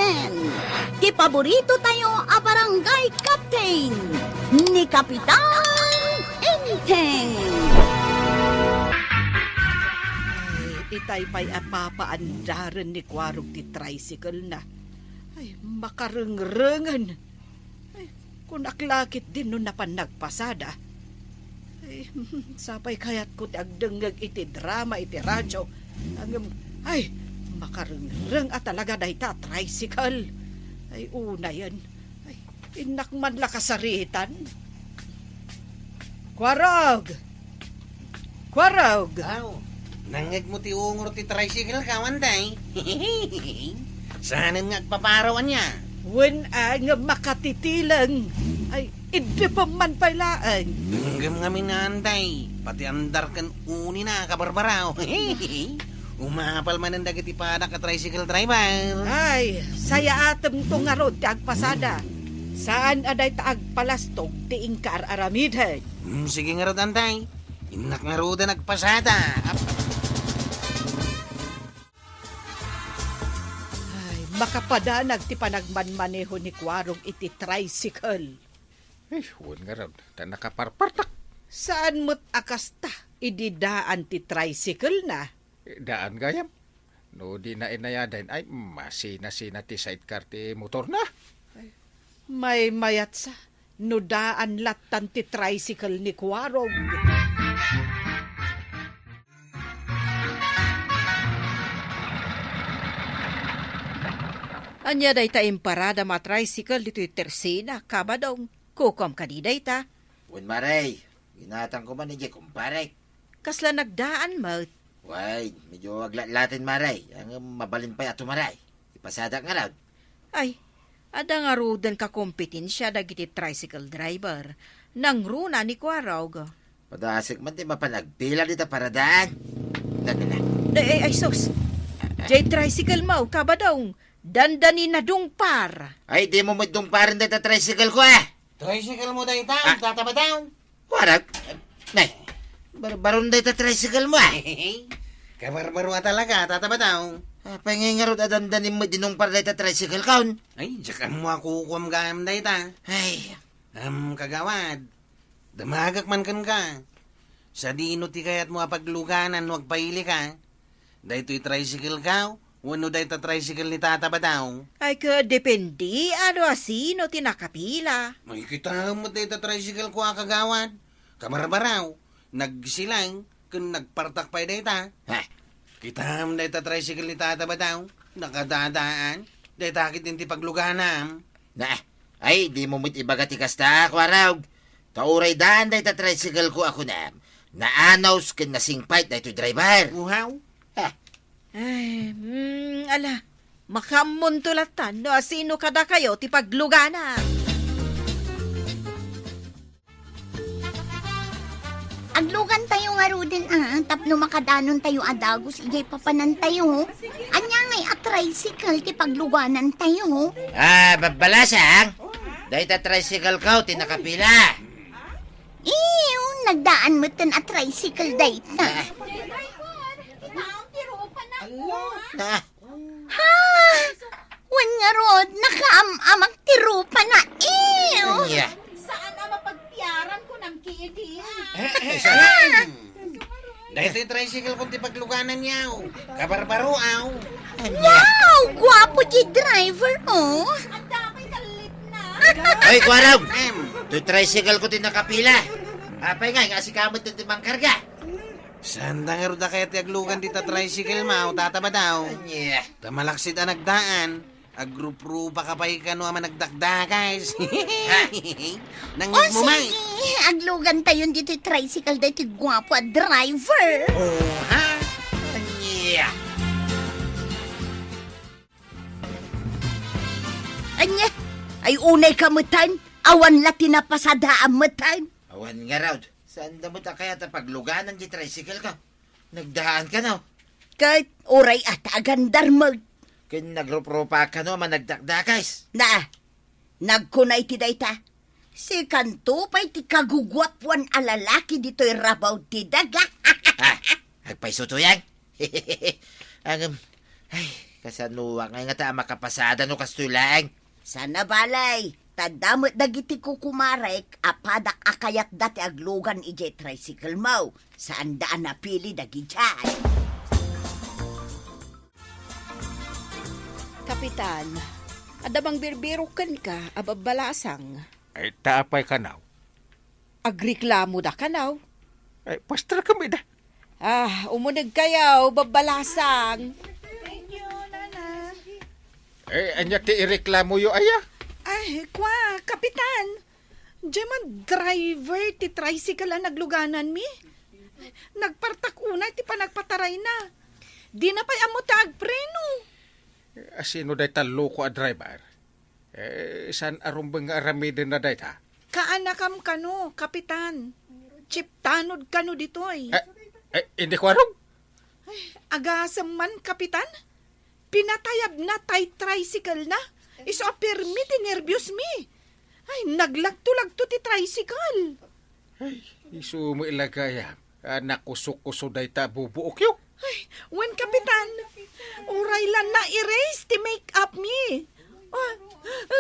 Captain! Ti paborito tayo a barangay captain ni Kapitan Enteng! Itay pa'y apapaandaran ni Kwarog ti tricycle na. Ay, makarengrengan. Ay, kung aklakit din nun na panagpasada. Ay, sapay kayat ko ti agdengag iti drama iti radyo. Ay, makarengreng at talaga dahi ta tricycle. Ay, una yan. Ay, inakman lakasaritan. Kwarog! Kwarog! Aw, nangag mo ti ungor ti tricycle ka, wanday. Saan nga agpaparawan niya? When nga makatitilang, ay hindi pa man pailaan. Tunggam nga minanday, pati andar kan uni na kabarbaraw. Umapal man ang dagiti padak ka tricycle driver. Ay, saya atem to nga rod ti agpasada. Saan aday ta agpalastog ti ingkar aramidhen? Sige nga rod, anday. Inak nga rod na nagpasada. Makapadanag ti panagmanmaneho ni Kwarong iti tricycle. Huwag nga raw, ta nakaparpartak. Saan mo't akasta ididaan ti tricycle na? Daan gayam. No di na inayadan ay masina-sina ti sidecar ti motor na. May mayat sa nudaan latan ti tricycle ni Kwarong. Anya day ta imparada ma tricycle dito tersina, kabadong. Kukom ka di day ta. Wen maray, ginatang ko man ni kumpare. Kasla nagdaan mo. Way, medyo aglatin maray. Ang mabalin pa ato maray. Ipasada nga raw. Ay, ada nga rudan ka kompetensya dagiti tricycle driver. Nang runa ni Kwarog. Padasik man di mapanagpila dito para daan. Dada. Ay, sus. Jay tricycle mo, kabadong. Dandani na dungpar. Ay, di mo magdumparin dito tricycle ko eh. Tricycle mo dahi taon, tataba taon. Warag. Nay, baron dito tricycle mo eh. Kabarbaro nga talaga, tataba taon. Pangingarod adandanin mo dinumpar dito tricycle kaon. Ay, diyakan mo ako kukum gam dahi ta. Ay, Kagawad, damagak man kan ka. Sa dino ti kayat mo apagluganan, wag paili ka. Dahi to'y tricycle ka, wano dahi ta tricycle ni tataba taon. Ay ka depende ano asino tinakapila. May kita mo dahi ta tricycle ko kagawad. Kamarbaraw, nagsilang, kung nagpartak pa dahi ta. ha? Kita mo dahi ta tricycle ni tataba taon. Nakadadaan, dahi takit din ti pagluganam. Na, ay, di mo ibagat ikasta, Kwarag. Tauray daan dito tricycle ko ako na. Naanaws kin nasingpait na ito driver. Uhaw? Ha? Ay, ala. Makamuntulatan no asino kada kayo ti paglugana. Aglugan tayo nga rudin tapno makadanon tayo adagos, ijay papanan tayo. Anya ngay a tricycle ti pagluganan tayo. Babalasang. Dito tricycle ko, tinakapila. Ew, nagdaan mo tan a tricycle dayta. Ha? Ha! Wan nga rod, nakaamamag tirupa na. Ew! Yeah. Saan na mapagpiaran ko ng kiidi? Dahil ito'y tricycle kung ti pagluganan niyaw. Kabarbaro, aw. Wow! Gwapo di driver, oh! Ang damay kalit na. Ay, Kwarag. Ito tricycle ko, tinakapila. Apay nga si kamot ng timang karga. Sanda nga rin na kaya ti aglugan dita tricycle, mau. Tataba daw. Yeah. Tamalaksit ang nagdaan. Agrup-rupa ka pa ikano ama nagdakda, guys. Nangit mo, may. Sige, aglugan tayo dito tricycle dito gwapo at driver. Oh, ha? Yeah. Anya, ay unay kamutan, awan la tinapasada amutan. Awan nga raw. Saan na mo ta kaya ta pagluganan di tricycle ka? Nagdaan ka no? Kahit oray at agandar mo. Kin nagrupropa ka no, managdakdakais. Na, nagkunay ti dayta. Si kanto pa'y ti kagugwapwan alalaki dito'y rabaw ti daga. Ha? Agpaiso to yan? Ay, Kasanuwa nga nga ta makapasada no kastulang. Sana balay. Tadamot dagiti ko kumarek, apadak akayat dati aglugan ije tricycle mo. Saan daan napili dagi dyan? Kapitan, adamang birbirukan ka, ababalasang. Ay, taapay ka now. Agreklamo da ka now. Ay, pastra kami da. Umunag kayaw, babalasang. Thank you, Nana. Anya ti ireklamo yo aya. Ay, kapitan. Diyan driver ti tricycle ang nagluganan mi. Nagpartak una, ti pa nagpataray na. Di na pa'y amo ta agpreno. Asino day taloko a driver? San arumbang aramidin na day ta? Kaanakam kano, kapitan. Chiptanod kano ditoy. Hindi ko arong. Agasam man, kapitan. Pinatayab na tay tricycle na. Iso permi, tinervyos mi. Ay, naglagto-lagto ti tricycle. Ay, isu mo ilagaya. Nakusok-kuso day ta bubuok yo. Ay, wen kapitan. Uray lang na erase ti make up mi.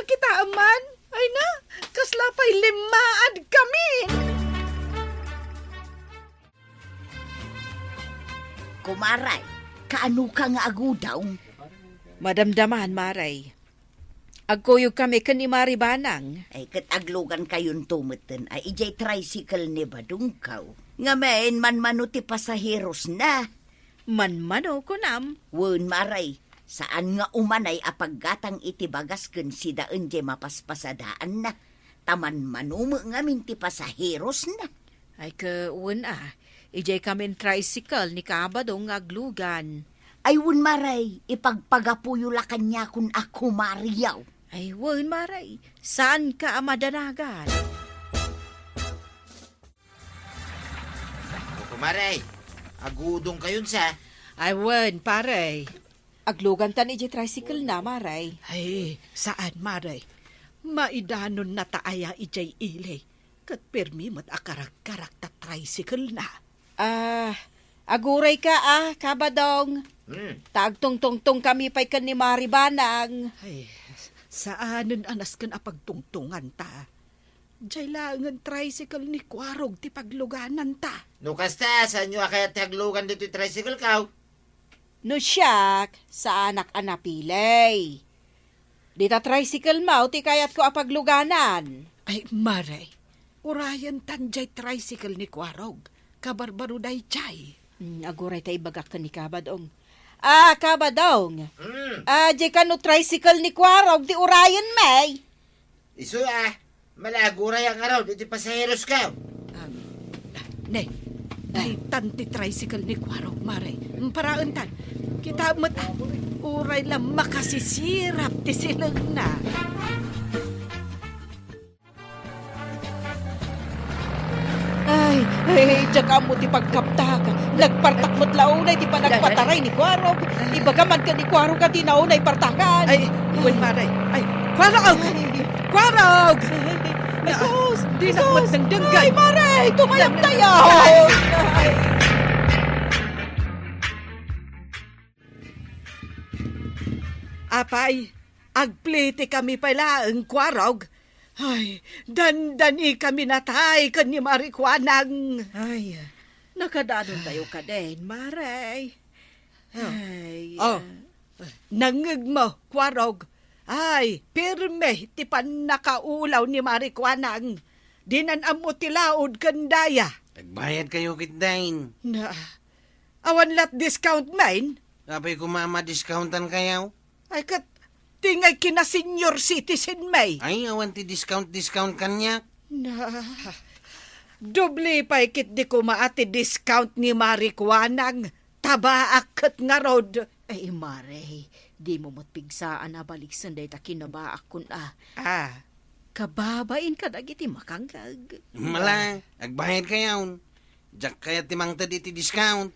Kita aman. Ay na, kaslapay limaad kami. Kumaray, kaano ka nga agudaw? Madamdaman, Maray. Agkuyog kami kan ni Maribanang. Ay kataglugan kayon tumeten ay ijay tricycle ni Badungkaw. Nga main man manuti pasaheros na. Manmano ko nam. Wen maray, saan nga umanay apaggatang itibagas ken si daan jay mapaspasadaan na. Taman manumo nga minti pasaheros na. Ay kaun ijay kami tricycle ni Kabadong aglugan. Ay wen maray, ipagpagapuyo la kanya kun ako mariyaw. Ay wen Maray, saan ka amadanagan? Kumaray, agudong kayon sa. Ay wen paray. Aglugan tan ijay tricycle na, Maray. Ay, saan, Maray? Maidanon na taaya ijay ilay. Kat permi mat akarak-karak ta tricycle na. Aguray ka Kabadong. Tagtong-tong-tong kami pa'y kan ni Maribanang. Ay, saanan anas kan apagtungtungan ta? Diyay langan tricycle ni Kwarog ti pagluganan ta. No kasta, saan nyo kaya taglugan dito yung tricycle kaw? No siyak, sa anak anapilay. Di ta tricycle mo, ti kayat ko apagluganan. Ay, Maray, urayan tan diyay tricycle ni Kwarog. Kabarbaro day chay. Aguray tayo bagak ka ni Kabadong. Kabadong. Di ka no tricycle ni Kwarog, di urayan may. Isu malaguray ang araw, dito pasaheros kaw. Nay, tanti tricycle ni Kwarog, Maray. Paraan tan, kita mat, uray lang makasisirap ti silang na. Ay, tsaka mo ti pagkapta ka. Nagpartak mo't launay, ti pa nagpataray ni Kwarog. Ibagaman ka ni Kwarog at tinaunay partakan. Ay, wen Maray. Ay, Kwarog! Kwarog! Jesus! Di na mo't ng danggay. Ay, Maray! Tumayap tayo! Apay, agplete kami pala ang Kwarog. Ay, dandani kami natay kan ni Marikwanang. Ay, nakadadon tayo ka din, Maray. Ay, nangig mo, Kwarog. Ay, pirme, tipan nakaulaw ni Marikwanang. Dinan amo tilaod kandaya. Nagbayad kayo kitdain. Na, awan lat discount main? Apay kumama discountan kayaw. Ay, tingay kina senior citizen may. Ay, awan ti discount kanya. Na, doble pa ikit di ko maati discount ni Marikwanang. Tabaak kat nga rod. Ay, Mare, di mo matpigsaan na balik sanday ta kinabaak kun kababain ka dagiti makanggag. Mala, agbayad kayaw. Diyak kaya timang tadi ti discount.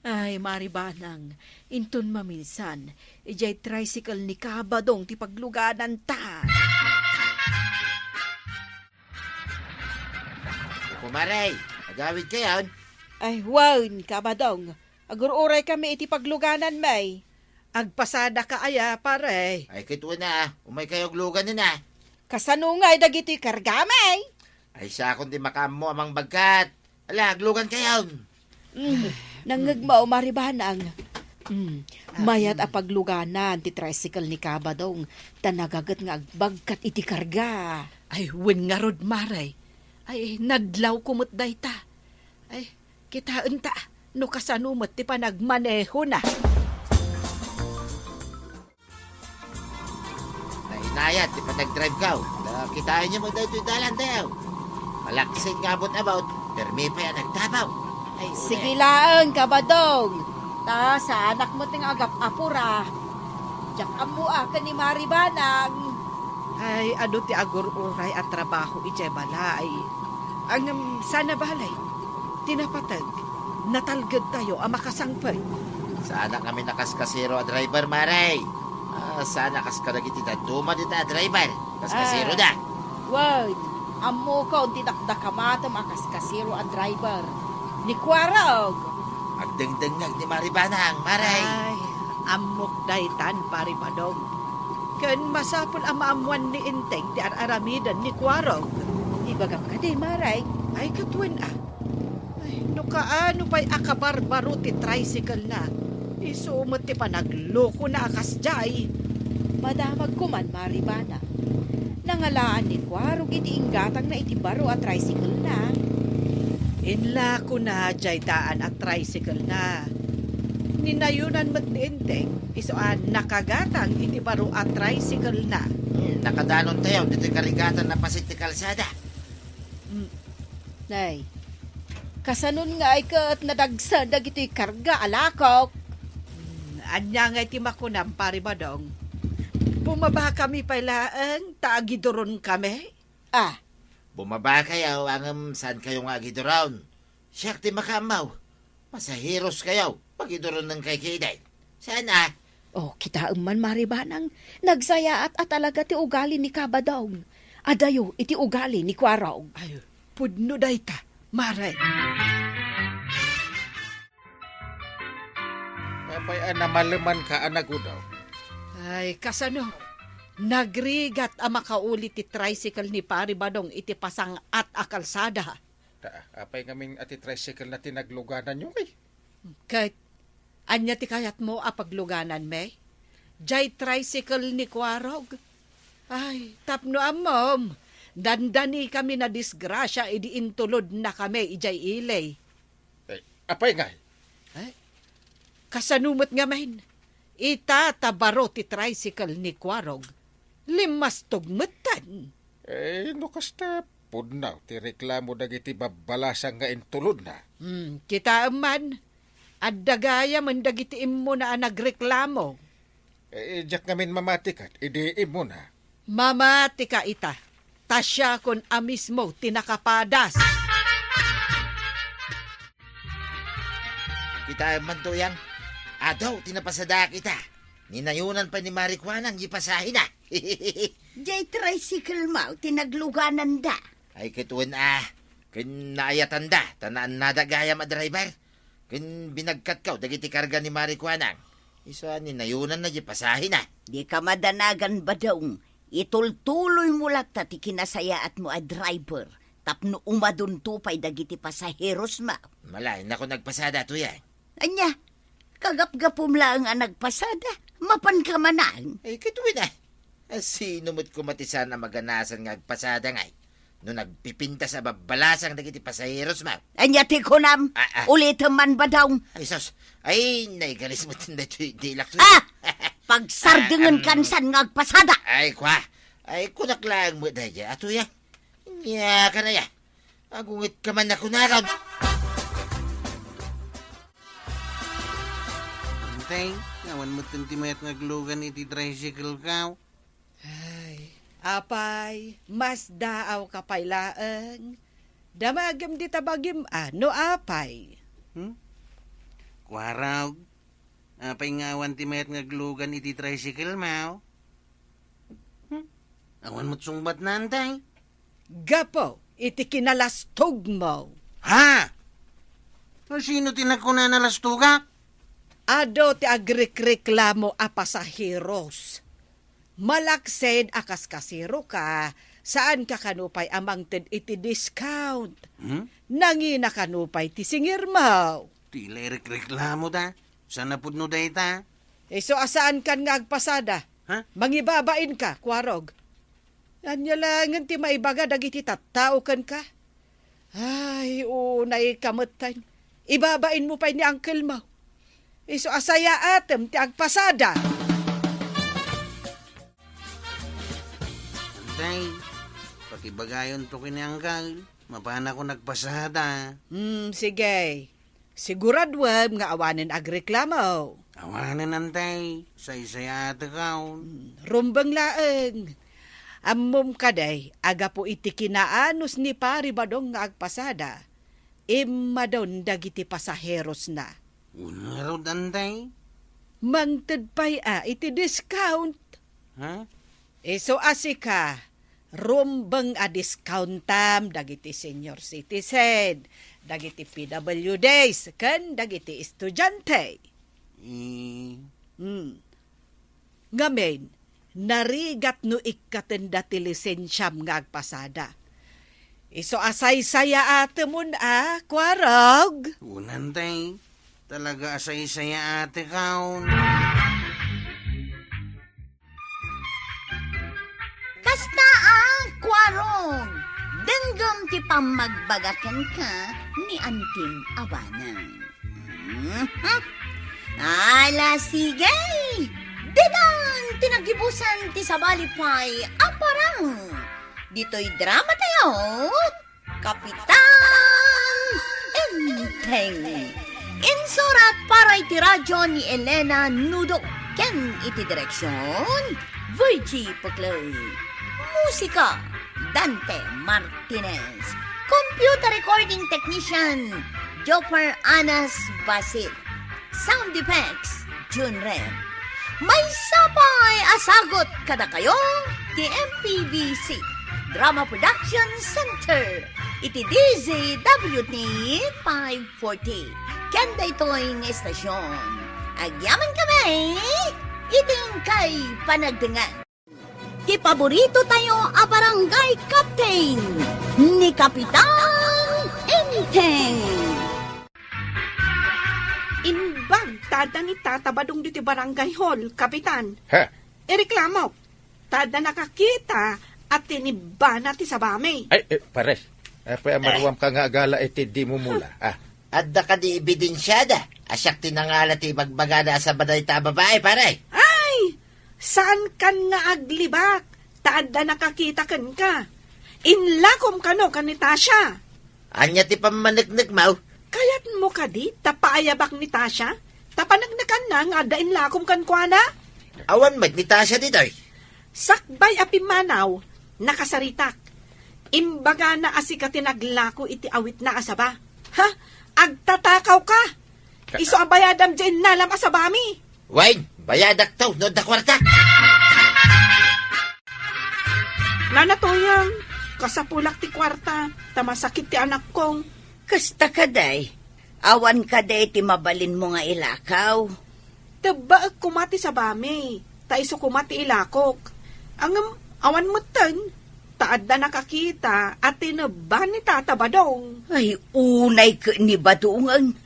Ay, Maribanang, inton maminsan, ijay tricycle ni Kabadong ti pagluganan ta. Kumaray, agawid kayon. Ay, wan, Kabadong. Agur-uray kami iti pagluganan, may. Agpasada ka aya, pare. Ay kituan na, umay kayo lugan na. Kasanungay dagiti karga, may. Ay siya kundi makamo amang bagkat. Ala, aglugan kayo. Nangagmao maribanang. Mayat a pagluganan ti tricycle ni Kabadong. Tanagagat nga agbagkat iti karga. Ay, win nga rod, maray. Ay, nadlaw kumot dayta. Ay, kita unta. No kasanumot ti panagmaneho na. Nainayat, di pa nag-drive ka. Kitain niyo mo daw ito'y dalan daw. Malaksin nga about, permi pa yan nagtabaw. Ay, Sige lang, Kabadong. Ta, sa anak mo ting agap-apura. Diyak amo ka ni Maribanang. Ay, ano ti agur-uray at trabaho iti balay. Ang sana balay, tinapatag, natalgad tayo ang makasangpay. sana kami nakaskasero a driver, Maray. Sana kaskaragiti na duma dita a driver. Kaskasero na. Wait, amo ka ang tinakdakamata makaskasiro ang driver. Ni Kwarog. Agdengdengag ni Maribanang, Maray. Ay, amok daytan, pari padong. Kan masapul ang maamuan ni Inteng ti aramidan ni Kwarog. Ibagam ka di, Maray. Ay, katwen ah. Ay, no kaano pa'y akabarbaro ti tricycle na. Isumot ti panagloko na akas jay. Madamag ko man, Maribana. Nangalaan ni Kwarog iti inggatang na iti baro at tricycle na. Inla ko na jay daan at tricycle na. Ninayunan mo't ni Inteng, isoan nakagatang iti baro at tricycle na. Nakadanon tayo, dito karigatan na pasit ti kalsada. Nay, kasanon nga ay kat nadagsa dagito'y karga alakok. Anya nga iti makunam, pari badong. Bumaba kami pailaan, taagidoron kami. Ah, Bumaba kayo, saan kayo nga agidoron. Siyak ti makamaw. Masahiros kayo, pagidoron ng kay Kiday. Sana. oh, kita man Maribanang nagsaya at talaga ti ugali ni Kabadong. Adayo iti ugali ni Kwarog. Ay, pudno dayta, maray. Apay anamalaman ka anagudaw. Ay, kasano? Nagrigat ang makauli ti tricycle ni Pari Badong iti pasang at akalsada. Apay kaming ati tricycle na tinagluganan nyo kay. Kahit anya ti kayat mo apagluganan me? Jay tricycle ni Kwarog. Ay, tapno amom. Dandani kami na disgrasya, idi intulod na kami, ijay ilay. Apay nga. Kasanumot nga men, itatabaro ti tricycle ni Kwarog. Limas tugmutan. No kasta pudnaw, ti reklamo dagiti babalasang nga intulod na. Kita man, at dagaya man dagiti imo na nagreklamo. Diyak ngamin mamatikat, idiim mo na. Mamati ka ita, tasya kon amismo tinakapadas. Kita man to yang. Adaw, tinapasada kita. Ninayunan pa ni Marikwanang ipasahin na. Jay tricycle mo, tinagluganan da. Ay kituan Kin naayatan da, tanaan nadagayam a driver. Kin binagkat kaw, dagiti karga ni Marikwanang. Isa ninayunan na ipasahin na. Di ka madanagan ba daw? Itultuloy mo lakta ti kinasayat mo a driver. Tapno umadun tupay dagiti pasaheros ma. Malay na ko nagpasada to yan. Anya, kagap-gapom lang ang nagpasada. Mapan ka manang. Ay kituan sino mo't kumatisan na maganasan nga agpasada ngay. No nagpipinta sa babalasang dagiti pasaheros ma. Anya ti kunam, ulitin man ba daw? Ay sos, ay naigalis mo tinda dilak to. Pagsardingan kansan nga agpasada. Ay kwa, ay kunak lang mo dahil ato ya. Nya ka na ya. Agungit ka man na kunakan. Antay, ngawan mo tintimayat ngaglugan iti tricycle ka. Ay, apay, mas daaw ka pailaan. Damagam di tabagim ano apay. Kwarog, apay ngawan timayat ngaglugan iti tricycle mo. Awan mo't sungbat na antay. Gapo, iti kinalastog mo. Ha? O sino tinagkuna na lastuga? Ado ti agrekreklamo a pasaheros. Malaksen akas kasiro ka, saan ka kanupay amang ted iti discount. Nangi na kanupay ti singir mo. Tila reklamo da. Sana pud no dayta. So asaan kan nga agpasada? Ha? Mangibabain ka, kwarog. Anya langan ti maibaga dagiti tattao kan ka. Ay, unay kamutan. Ibabain mo pa ni uncle mo. So asaya atem ti agpasada. Antay, pakibagayon to kinanggal. Mapana ko nagpasada. Sige. Siguradwam nga awanen agreklamo. Awanan antay. Say-sayate kaon. Rumbang laeng. Ammom kaday, aga po iti kinaanos ni pari badong nga agpasada. Immadon dagiti pasaheros na. Unarod antay. Mangted pa'y iti discount. Ha? So asika, rumbang a discountam dagiti senior citizen, dagiti PWDs, kan dagiti estudyante. Ngamen, narigat no ikatenda ti lisensyam nga agpasada. So asay-saya ate mo kwarog. Unantay. Talaga asay-saya ate kaon. Kasta kwarong. Denggam ti pamagbagakan ka ni Antim Abanang. Ala sige. Didan tinagibusan ti sabalipay aparang. Dito'y drama tayo. Kapitan Enteng. Insurat para iti radyo ni Elena Nudo. Ken iti direksyon Virgie Paclay. Musika Dante Martinez. Computer recording technician Jopper Anas Basit. Sound effects June Rem. May sapay asagot kada kayo ti MPBC Drama Production Center iti DZWT 540 kanda ito'y estasyon. Agyaman kami iting kay panagdengan. Ti paborito tayo a barangay captain ni Kapitan Enteng. Inbag, tada ni Tata Badong diti barangay hall, Kapitan. Ha? Ireklamo, tada nakakita at tinibana ti sabami. Ay, pares. Apa maruam ka nga agala iti di mo mula. Adda ka di ebidensyada. Asyak tinangala ti magbagada sa baday ta babae, pare. Ay, saan kan nga aglibak? Tada nakakita kan ka. Inlakom ka no kan ni Tasha. Anya ti pamanagnig mau. Kayat mo ka di, tapaayabak ni Tasha? Tapanagnakan na nga da inlakom kan kwa na? Awan mat ni Tasha ditoy. Sakbay api manaw, nakasaritak. Imbaga na asika tinaglako iti awit na asaba. Ha? Agtatakaw ka? Iso abayadam dyan nalam asabami. Wine, bayadak to, no da kwarta. Nanatoyang, kasapulak ti kwarta, tamasakit ti anak kong. Kasta kaday. Awan kaday ti mabalin mo nga ilakaw. Taba kumati sa bami, taiso kumati ilakok. Ang awan mo tan, taad na nakakita at tinaba ni Tata Badong. Ay, unay ka ni Badungan.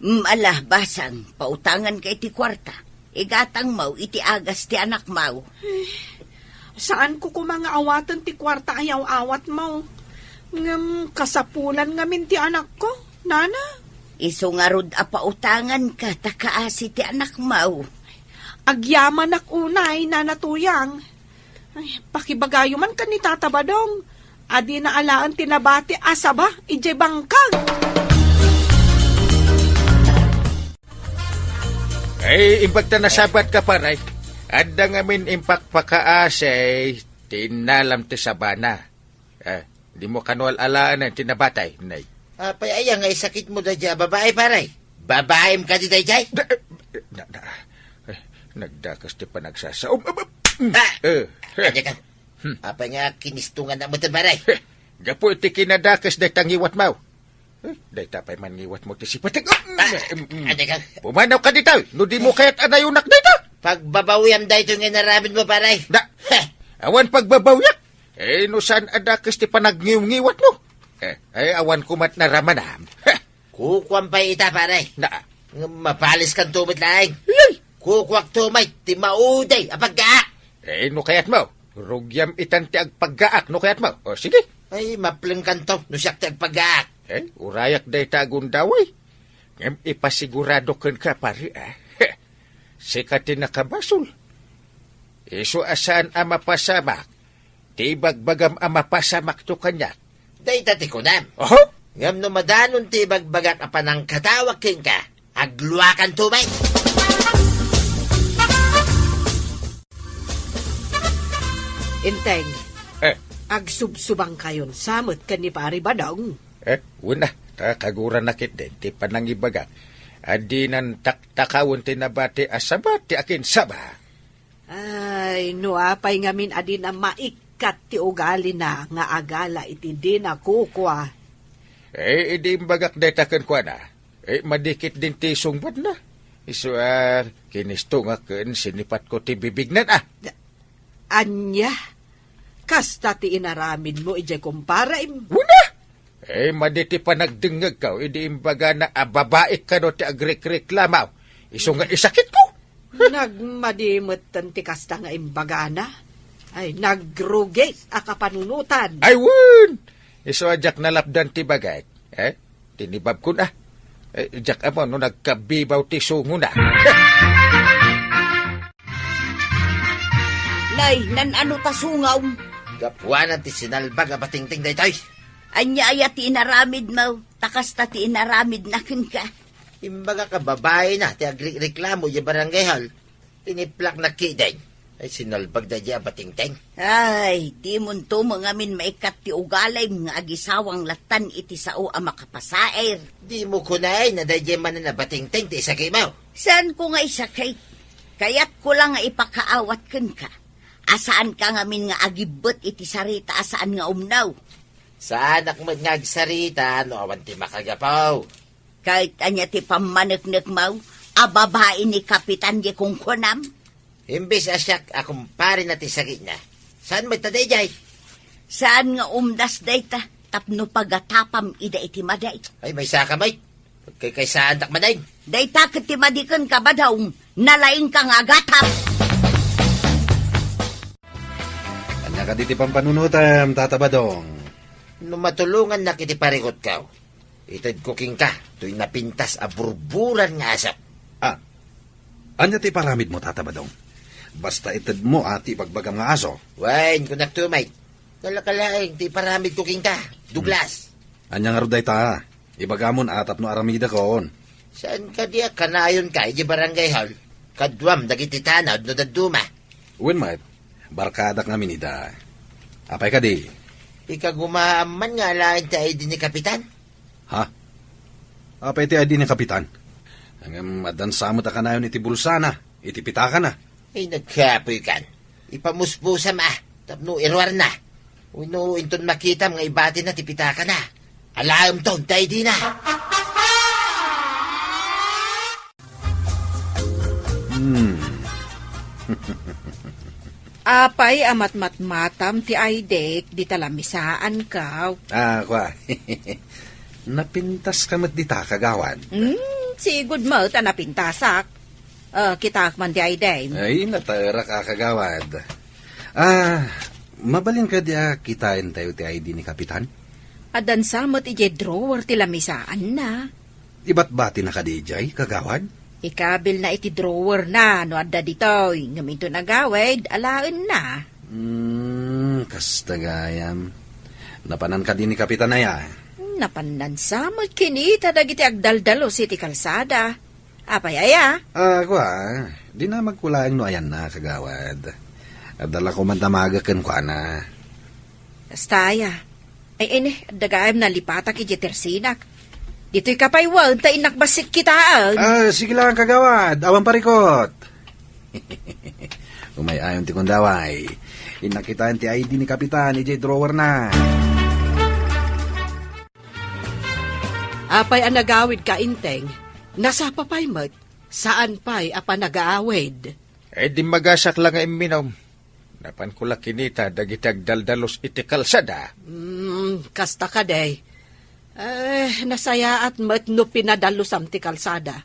Alah, basang, pautangan ka iti kwarta. Igatang mau, iti agas ti anak mau. Saan ko kumanga awatan ti kwarta ayaw awat mo? Kasapulan ngamin ti anak ko, nana. Iso nga rod a pautangan ka, takaasi ti anak mau. Agyaman ak unay, nanatuyang. Ay, pakibagayo man ka ni Tata Badong. Adi na alaan tinabati asaba, ije bangkang. Ay, imbag na nasabat ka paray. Adda ngamin impak pakaasay, tinalam ti sabana. Di mo kanwal alaan ang tinabatay, nay. Apay ay nga sakit mo da dya, babae pare. Babaem ka di day. Nagdakas ti panagsasaom. Kanya ka. Apay nga kinistungan na mo ta pare. Gapo iti kinadakas day tangiwat mau. Day tapay man ngiwat mo ti si Patik. Ade ka, Pumanaw ka dito. No di mo kaya't anayunak dito. pagbabawiyam da ito nga naramid mo, paray. Da, awan pagbabawyak. No saan adakas ti panagniw-ngiwat mo? Awan kumat na ramanam. Kukuwampay ita, paray. Na, Mapalis kang tumit laing. yay! Kukwak tumay, ti mauday, apagka. No kayat mo. Rugyam itan ti agpaggaak, no kayat mo. O sige. Ay, mapling kanto, no siyak ti agpagka. Urayak day tagun daway. Ngam ipasigurado kan ka pari Sikatin nakabasol. Iso asaan ang mapasamak. Ti bagbagam ang mapasamak to kanya. Day tati ko nam. Oho? Ngam no madanon ti bagbagak apanang katawag king ka. Agluakan tumay. Inteng, Eh, agsubsubang kayon samot ka ni Pari Badong. una. Kaguran nakit din. Ti panangibaga. Adi nan taktakawon ti nabati asabat ti akin saba. Ay, nuapay ngamin adin ang maikat ti ugali na nga agala iti di na kukwa. Idi imbagak day takan kwa na. Madikit din ti sungbad na. Iso kinisto nga ken sinipat ko ti bibignan Anya, kasta ti inaramid mo ijay kumpara Una! Maditi pa nagdingag ka, idi imbaga na babaik ka no ti agrek-reklamaw. Iso nga isakit ko. Nagmadimutan ti kasta nga imbagana. Ay, nagrugate a kapanunutan. Ay, wun! Iso ajak nalapdan ti bagay. Tinibab ko na. Jak amo no nagkabibaw ti sungo na. Nay, nan ano tasungaw? Gapuanan ti sinalbag abatingting day toy. Anya aya ti inaramid mo. Takas ta ti inaramid na kin ka. Imbaga ka babae na, ti agreklamo di barangay hall. Tiniplak na kiday. Ay sinalbag da di abatingting. Ay, di munto mga min maikat ti ugalay nga agisawang latan iti sao a makapasaer. Di mo kunay na day di man na batingting ti sakay mo. Saan ko nga isakay? Kayat ko lang nga ipakaawat ken ka. Asaan ka nga min nga agibot iti sarita asaan nga umnaw. Sa anak mo nga agsarita, no awan ti makagapaw. Kahit anya ti pamaneknek mau, ababae ni Kapitan di kong kunam. Imbis asyak akong pare na ti sakit na. Saan mo taday jay? Saan nga umdas dayta, tapno pagatapam ida iti maday. Ay may saka may. Kay sa anak maday. Dayta ket ti madiken ka ba daw, nalaing ka nga gatap. Kanya ka diti pampanunutam, Tata Badong. No matulungan na kiti parigot ka. Itad cooking ka. To'y napintas a burburan nga asap. Anya ti paramid mo, Tata Badong. Basta itad mo ati pagbagam nga aso. Wain, kunak tumay. Nalakalaing, ti paramid cooking ka. Douglas. Anya nga ruday ta. Ibagamon atap no aramida koon. Saan ka diya kanayon ka, di barangay hall? Kadwam, dagiti tanawd no daduma. Uwin mat, barkadak namin ida. Apay ka di. Ikagumaman nga lain tayo din ni Kapitan. Ha? Apay ti adi ni Kapitan. Hanggang madansamot ka na yun iti bulsana. Iti pitaka na. Ay, nagkapoy kan. Ipamuspusa ma. Tapno irwar na. Uno, inton makita mga ibati na tipitaka na. Alam ton, tayo di na. Apay amat matmatam ti aydek di talamisaan ka. Kwa. Napintas ka mat dita kagawan. Sigud mo ta napintasak. Kitak man ti aydek. Ay, natara ka kagawad. Mabalin ka diya kitain tayo ti ID ni Kapitan? Adan samot ije drawer ti lamisaan na. Iba't bati na ka di jay, kagawad? Ikabil na iti drawer na no adda ditoy. Ngaminto nagawid, alaen na. Kasta gayam. Napanan ka din ni Kapitan na ya. Napandan samot kinita dagiti agdaldalo si ti kalsada. Apay aya? Kwa, di na magkulaang no ayan na, kagawad. Dala ko man tamagakan kwa na. Astaya. Ay ini, dagayam na lipatak iti tersinak. Dito'y kapaywan, ta inakbasik kitaan. Sige lang, kagawad. Awan parikot. Umayayon ti kundaway. Inakitaan ti ID ni Kapitan, ijay drawer na. Apay ang nagawid ka, Inteng. Nasa papay mat. Saan pa'y apa nag-aawid? Di magasak lang ang minom. Napan ko la kinita dagitag daldalos iti kalsada. Kasta ka day. Nasaya at mat no pinadalusam ti kalsada.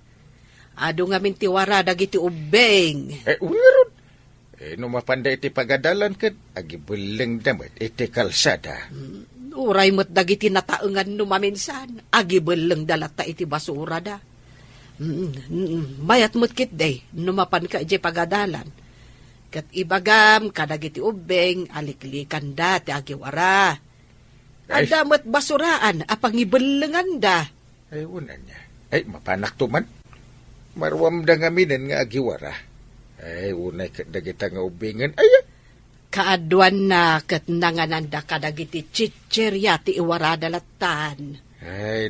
Ado nga mintiwara dagiti ubeng. Uwiron. No mapanda iti pagadalan kat, agibuleng damat iti kalsada. Uray mo't dagiti nataengan no maminsan. Agibuleng dalata iti basura da. Mayat mo't kit day, numapan ka iti pagadalan. Kat ibagam, kadagiti ubeng, aliklikan da, ti agiwara. Anda mo't basuraan, apang ibulengan da. Una niya. Mapanak to man. Marwam da nga minen nga agiwara. Unay kadagita nga ubingan. Kaadwan na kat nangananda kadagiti chicherya ti iwara dalatan.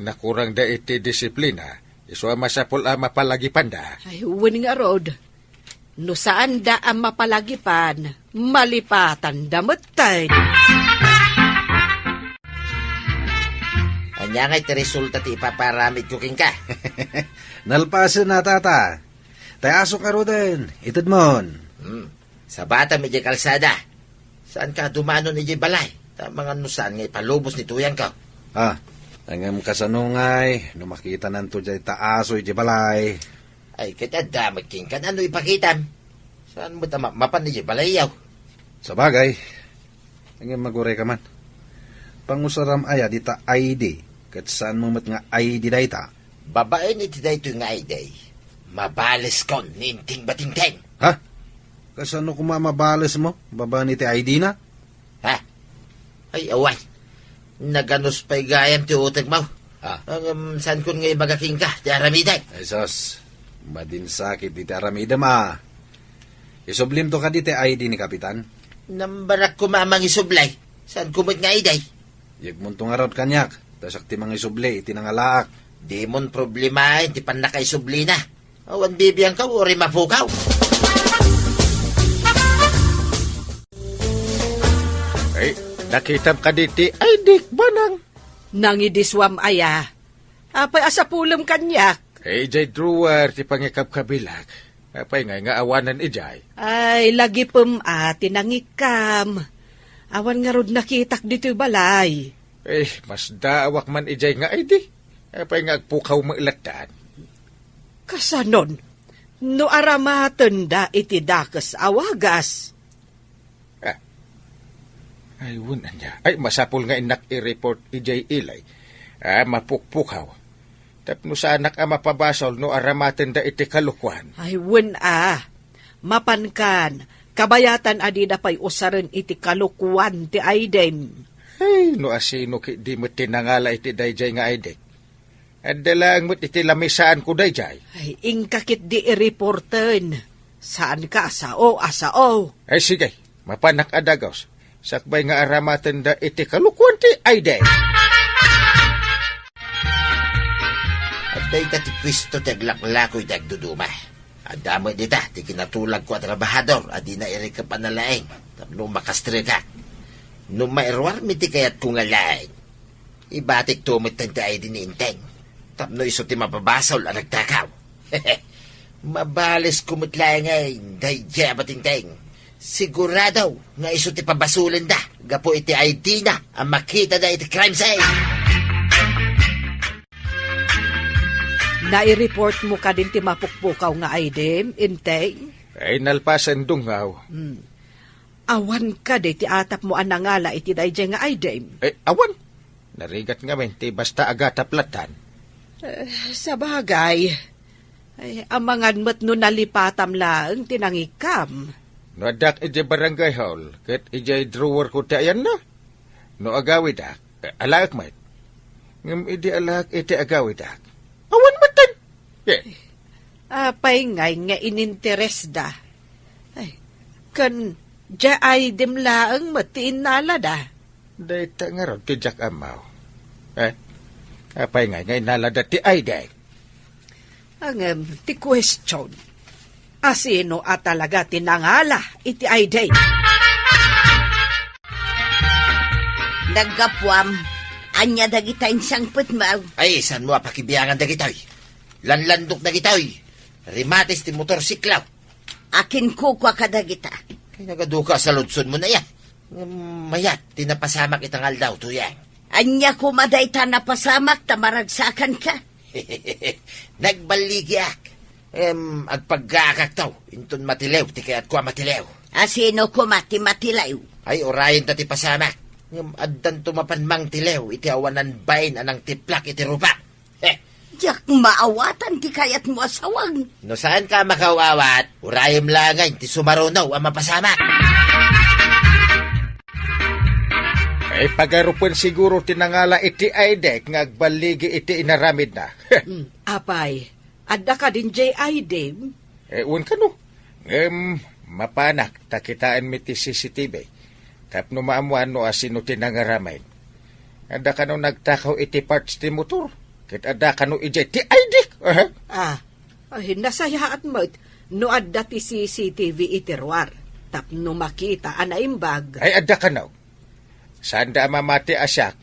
Nakurang da iti disiplina. Iso masapol ang mapalagipan da. Uwin nga rod. No saan da ang mapalagipan, malipatan damatay. Anya nga iti resulta ti ipaparamid kuking ka. Nalpasan na, tata. Tayaso ka ro din. Itad mon. Sa bata medyo kalsada. Saan ka dumano ni Jay Balay? Mga nusan nga ipalubos ni tuyang ka. Angam kasanungay, no makita nanto jay taaso jay balay. Ay, kita damag king kan, ano ipakitam? Saan mo mapan ni Jay Balay yaw? Sa bagay, angam magure ka man. Pangusaram aya dita ID, kat saan mo mat nga ID dayta? Babae ni tiday ito nga ID. Mabales kon, ninting batingteng. Ha? Kasano kumamabales mo? Baba ni ti ID na? Ha? Ay, away. Naganos pa'y gayam ti utag mo. Saan kun nga ibagaking ka, ti aramiday? Ay sos, madinsakit di ti aramida ma. Isublim to ka di ti ID ni Kapitan. Nambarak ko mamang isublay. Saan kumot nga iday? Yagmon to nga rod kanyak, tasak ti mga isublay, iti nangalaak. Di mon problema, di pan nakaisubli na. Awan bibiyang ka, uri mapukaw. Nakitam ka diti, dik banang. Nangidiswam aya. Apay asapulam kanyak. Jay drawer, ti pangikap kabilag. Apay nga awanan ijay. Ay, lagi ati nangikam. Awan nga rod nakitak dito balay. Mas daawak man ijay nga di. Apay nga agpukaw mailatan. Kasanon, no aramatan da iti dakas awagas. Ay, wunan niya. Ay, masapol nga inak i-report ijay ilay. Mapukpukaw. Tapno sa anak mapabasol no aramatan da iti kalukwan. Ay, mapankan. Kabayatan adi da pa'y usaran iti kalukwan ti aydem. Ay, no asino ki di mo tinangala iti dayjay nga aydek. At dalang mo't iti lamisaan ko dayjay. Ay, ingkakit di i-reporten. Saan ka asao? Ay, sige. Mapanak adagos. Sakbay nga aramatan da iti kalukwan ti aydek. At day tati pwisto taglaklakoy dagduduma. Adamo dita, ti kinatulag ko at trabahador, adi na iri ka panalaing. Tapno makastre ka. Nung mairwar, miti kayat kong alaing. Ibatik tumit tante ay dininteng. Tapno iso ti mapabasol ang nagtakaw. Mabalis kumutlaing ay, day dya batinteng. Sigurado nga iso ti pabasulan da. Gapo iti ID na, ang makita da iti crime scene. Nai-report mo ka din ti mapukpukaw nga aydem, inteng? Ay, nalpasan dungaw. Awan ka di ti atap mo anangala iti dayjay nga aydem. Awan. Narigat nga men ti basta agataplatan. Sa bagay, amangan mo't no nalipatam lang tinangikam. No adak iti barangay hall, kat iti drawer ko ti ayan na. No agawid ak, alaak mat. Ngam iti alaak iti agawid ak. Awan matan! Apay ngay nga ininteres da. Ay, kan dya ay dimlaang matiin nala da. Dayta nga ron ti jak amaw. Apay ngay nalada ti ay day. Ang ti question. Asino at talaga tinangala iti ay day. Nagkapwam, Anya dagita insangput maw. Ay, saan mo pakibiyangan dagitoy? Lanlandok dagitoy. Rimatis ti motorsiklaw. Akin kukwa ka dagita. Kaya nagaduka sa lutson mo na yan. Mayat, tinapasamak itang aldaw, tuyang. Anya kumaday ta napasamak, tamaragsakan ka. Nagbaligiak. Agpaggakak taw, inton matilew, ti kaya't kwa matilew. Asino kumati matilaw. Ay, orayin ta ti pasamak. Addan tumapan mang tilew, iti awanan bain anang tiplak iti rupa. Diyak maawatan ti kayat mo asawang. No saan ka makawawat, urayim langay, ti sumarunaw ang mapasamak. Ay pagarupan siguro tinangala iti aidek ngagbaligi iti inaramid na. Apay, adda ka din J.I.D. Un ka no. Mapanak, takitaan mi ti CCTV. Tapno maamuan no asino tinangaramay. Ada ka no nagtakaw iti parts ti motor. Kit ada ka no iti aidek. Nasayaat mo't no adda ti CCTV iterwar. Tapno makita anaimbag. Ay ada ka no. Saan da mamati asyak.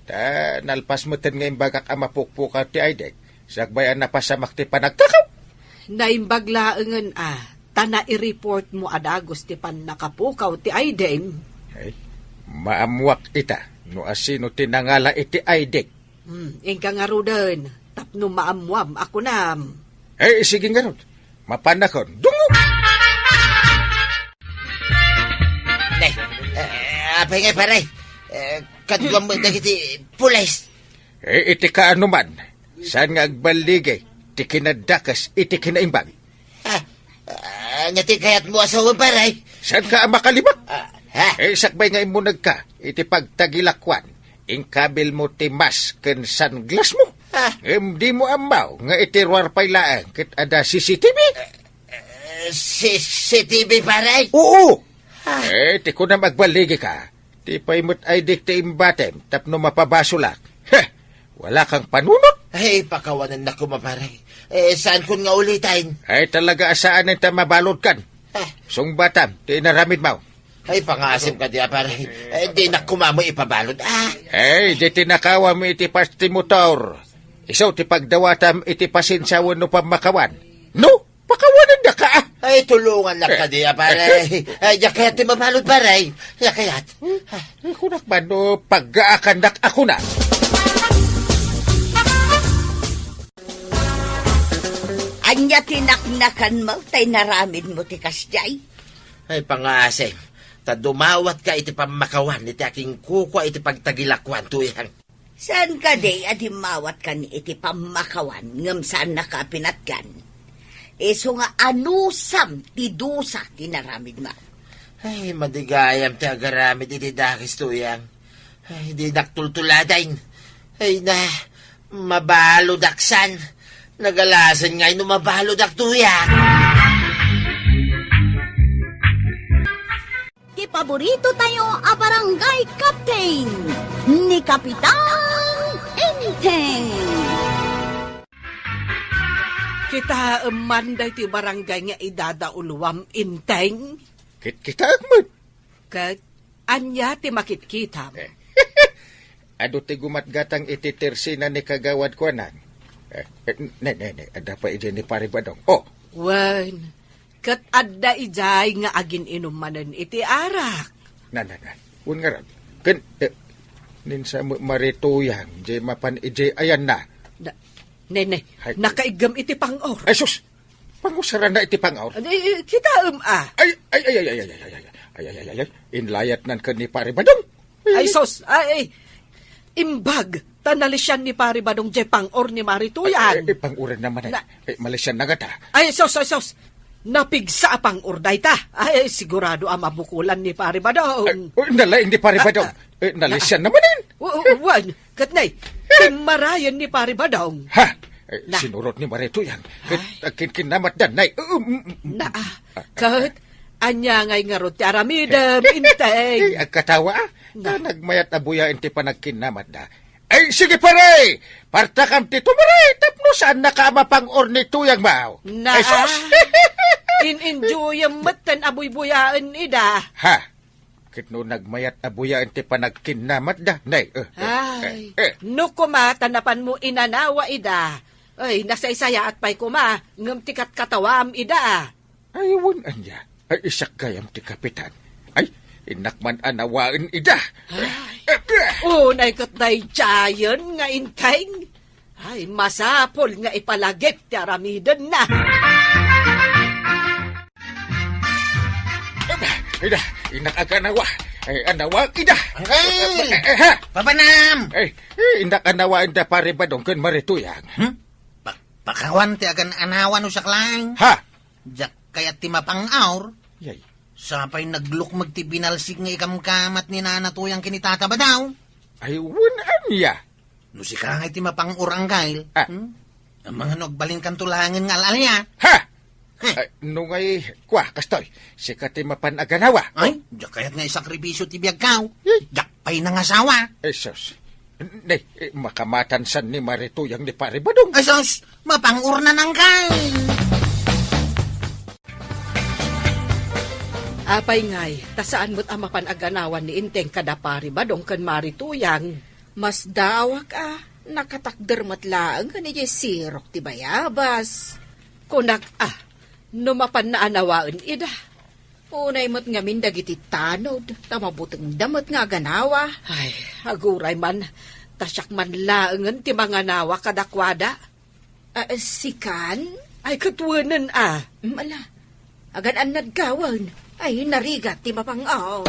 Ta nalpas mo tin nga imbagak amapukpukaw ti aidek. Sagbayan na pasamak ti panagtakaw. Naimbag laengan tana i-report mo adagos ti pan nakapukaw ti aidem. Ay, maamuak ita, no asino tinangala iti aidek. Ingka nga rudan, tapno maamuam ako nam. Ay, sige nga ron, mapanakon, dungo! Nay, apay nga paray, kadwam mo dagiti pulis. Ay, iti ka anuman, saan nga agbaligay, ti kinadakas, iti kinaimbag. Anya ti kayat mo asawang paray. Saan ka ang makalibak? Ha? Sakbay nga imunag ka, iti pagtagilakwan, ingkabil mo ti mask ken sunglass mo. Di mo amaw, nga itirwar pailaan, kit ada CCTV. CCTV paray? Oo! Ti ko na magbaligi ka, ti paimot ay dikti imbatem, tapno mapabasulak. Wala kang panunot. Ay, pakawanan na ko maparay. Saan kun nga ulitain? Ay talaga asaan ita mabalod kan. Sung batam, ti inaramid mo. Ay, pangasim ka diya, paray. Di na kumamo ipabalod. Ay, di tinakawa mo iti pasti motor. Isaw ti pagdawatam iti pasinsawan no pamakawan. No, pakawanan na ka. Ay, tulungan lang ka diya, paray. Ay, yakayat ti mabalod, paray. Yakayat. Ay, kunak man no, pag-aakandak ako na. Anya tinaknakan mo, tay naramid mo ti kasjay. Ay, pangasim. Dumawat ka iti pamakawan, iti aking kukwa iti pagtagilakwan, tuyang. Saan ka day adimawat ka ni iti pamakawan, ngam saan nakapinatkan? Eso nga anusam ti dusa tinaramid mo. Ay, madigayam ti agaramid iti dakis, tuyang. Ay, di naktultuladain. Ay, mabalo daksan. Nagalasan nga'y numabalo dak, tuyang. Paborito tayo a barangay captain ni Kapitan Enteng. Kita manday ti barangay nga idadauluwam inteng. Kita agmat. Kat anya ti makitkitam. Ado ti gumatgatang iti tersina ni kagawad ko nan. Ne, ada pa iti ni Paribadong. Oh. Wan. Kat adda ijay nga agin inumanan iti arak. Na. Un nga ron. Kan, ninsa marituyang, jay mapan ijay ayan na. Nene, nakaigam iti pangor. Ay, sus! Pangusaran na iti pangaw. Kita Ay. Inlayat nan ka ni Paribadong. Ay, sus! Imbag! Tanalisyan ni Paribadong jay pangor ni Marituyan. Ay, panguran naman ay. Malisyan na gata. Ay, sus! Napigsa pang urday ta. Ay, sigurado ang mabukulan ni Paribadong. Nalaing ni Paribadong. Nalisyan naman din. Wan, katnay, marayan ni Paribadong. Ha? Sinurot ni Marituyan. Kinamat dan, nay. Kat, anya ngay nga ron ti aramidam, inteng. Katawa, nagmayat abuya inti pa nagkinamat na. Ay, sige pare! Partakam ti tumare! Tapno saan nakamapang ornituyang mao? Ay, sus! In-enjoy ang matan abuy-buyaan ida. Ha? Kit no nagmayat abuya ti panagkinamat da. Nay, Ay, no kumatanapan mo inanawa ida. Ay, nasaysaya at pa'y kuma, ngam tikat katawam ida. Aywan anya. Ay, isak gayam ti kapitan. Ay, inakman anawaan ida. Unay kat day tiyayon nga inkaing. Ay, masapol nga ipalagip ti aramidan na. Ida, inakaganawa. Ay, anawa ida. Uncle! Ha? Papanam! Ay, inakanawa ida pare ba dong kan marituyang? Pakawan ti agan anawan usak lang. Ha? Jak kayat ti mapang-aur. Yay. Sapay naglukmag ti binalsik nga ikamkamat ni nanatuyang kinitata ba daw? Ay, wunan ya. No si kangay ti mapang-uranggail. Ah. Ang mga nagbalin kan tulangan nga alalya. Ha? Ay, nung ay, kastoy, sikati mapanaganawa. Ay, jak kayat nga isakripisyo ti biyag Jak pay nangasawa. Esos. Nay, makamatansan ni marituyang ni pare ba dong? Ay sos, mapang-ur na nang kail. Apay ngay, tasaan mo't ang mapanaganawan ni Inteng kadapari ba dong kan marituyang. Mas dawak nakatakdermat laang ka ni sirok ti bayabas. Kunak no mapan na anawaan ida. Unay mo't ngamin dagiti tanod, tamabutang damot nga ganawa. Ay, aguray man, tasyak man laangan ti mga nawa kadakwada. Sikan? Ay, katwanan Mala, agan an nagkawan, ay narigat ti mapangaw.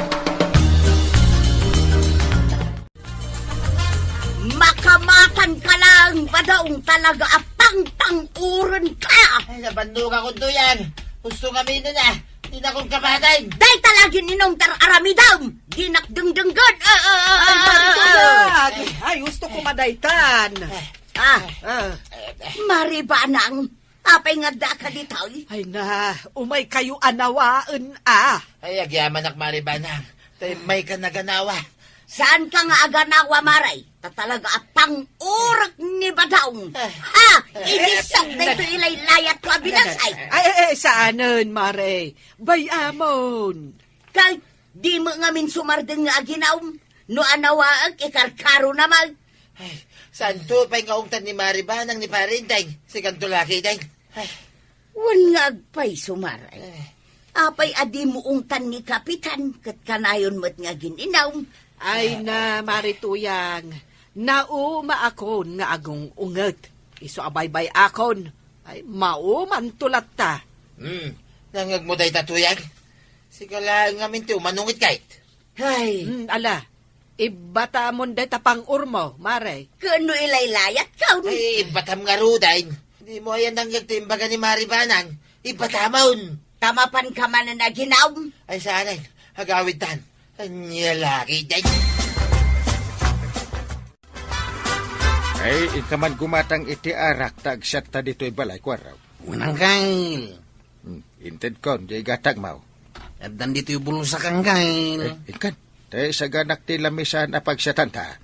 Makamatan ka lang, badaong talaga apang-pang-uran ka. Ay, nabanduga ko doyan. Gusto kami na. Di na kong kamatay. Day talagin ninong aramidam. Dinakdengdenggan. Ay, gusto ko madaytan. Maribanang, apay nga da ka ditoy. Ay na, umay kayo anawaan Ay, agyaman ak maribanang. Tay may ka naganawa. Saan ka nga aganawa, Maray? Tatalaga apang urak ni Badaong. Idisak na ito ilaylayat ko abinasay. Ay, saanan, Mare? Bayamon. Kay, di mo ngamin sumardeng nga aginaom. No anawaag, ikarkaro naman. Ay, saan to pa'y kaungtan ni maribanang ni parintay? Si kantulaki day. Wan nga agpay sumaray. Apay adi mo ungtan ni Kapitan, kat kanayon mo't nga gininaom. Ay na, marituyang, nauma akon nga agong unget. Iso abaybay akon. Ay, mauman tulat ta. Nangag mo day tatuyag. Sigala nga minti umanungit kahit. Ay, Ala, ibata mo day tapang urmo, Mare. kano ilaylayat ka? Ay, ibatam nga ruday. Di mo ayan nangyag timbaga ni maribanang. Ibatamon. Tamapan ka man na naginaom. Ay, sanay. Hagawid tan. Anya laki day. Ay, ikaman gumatang iti arak tagsat ta dito'y balay kwaraw. Unang kail. Inted kon, di gatag mau. At dandito yung bulusak ang kail. Ikan, tayo sa ganak ti lamisan apagsatan ta.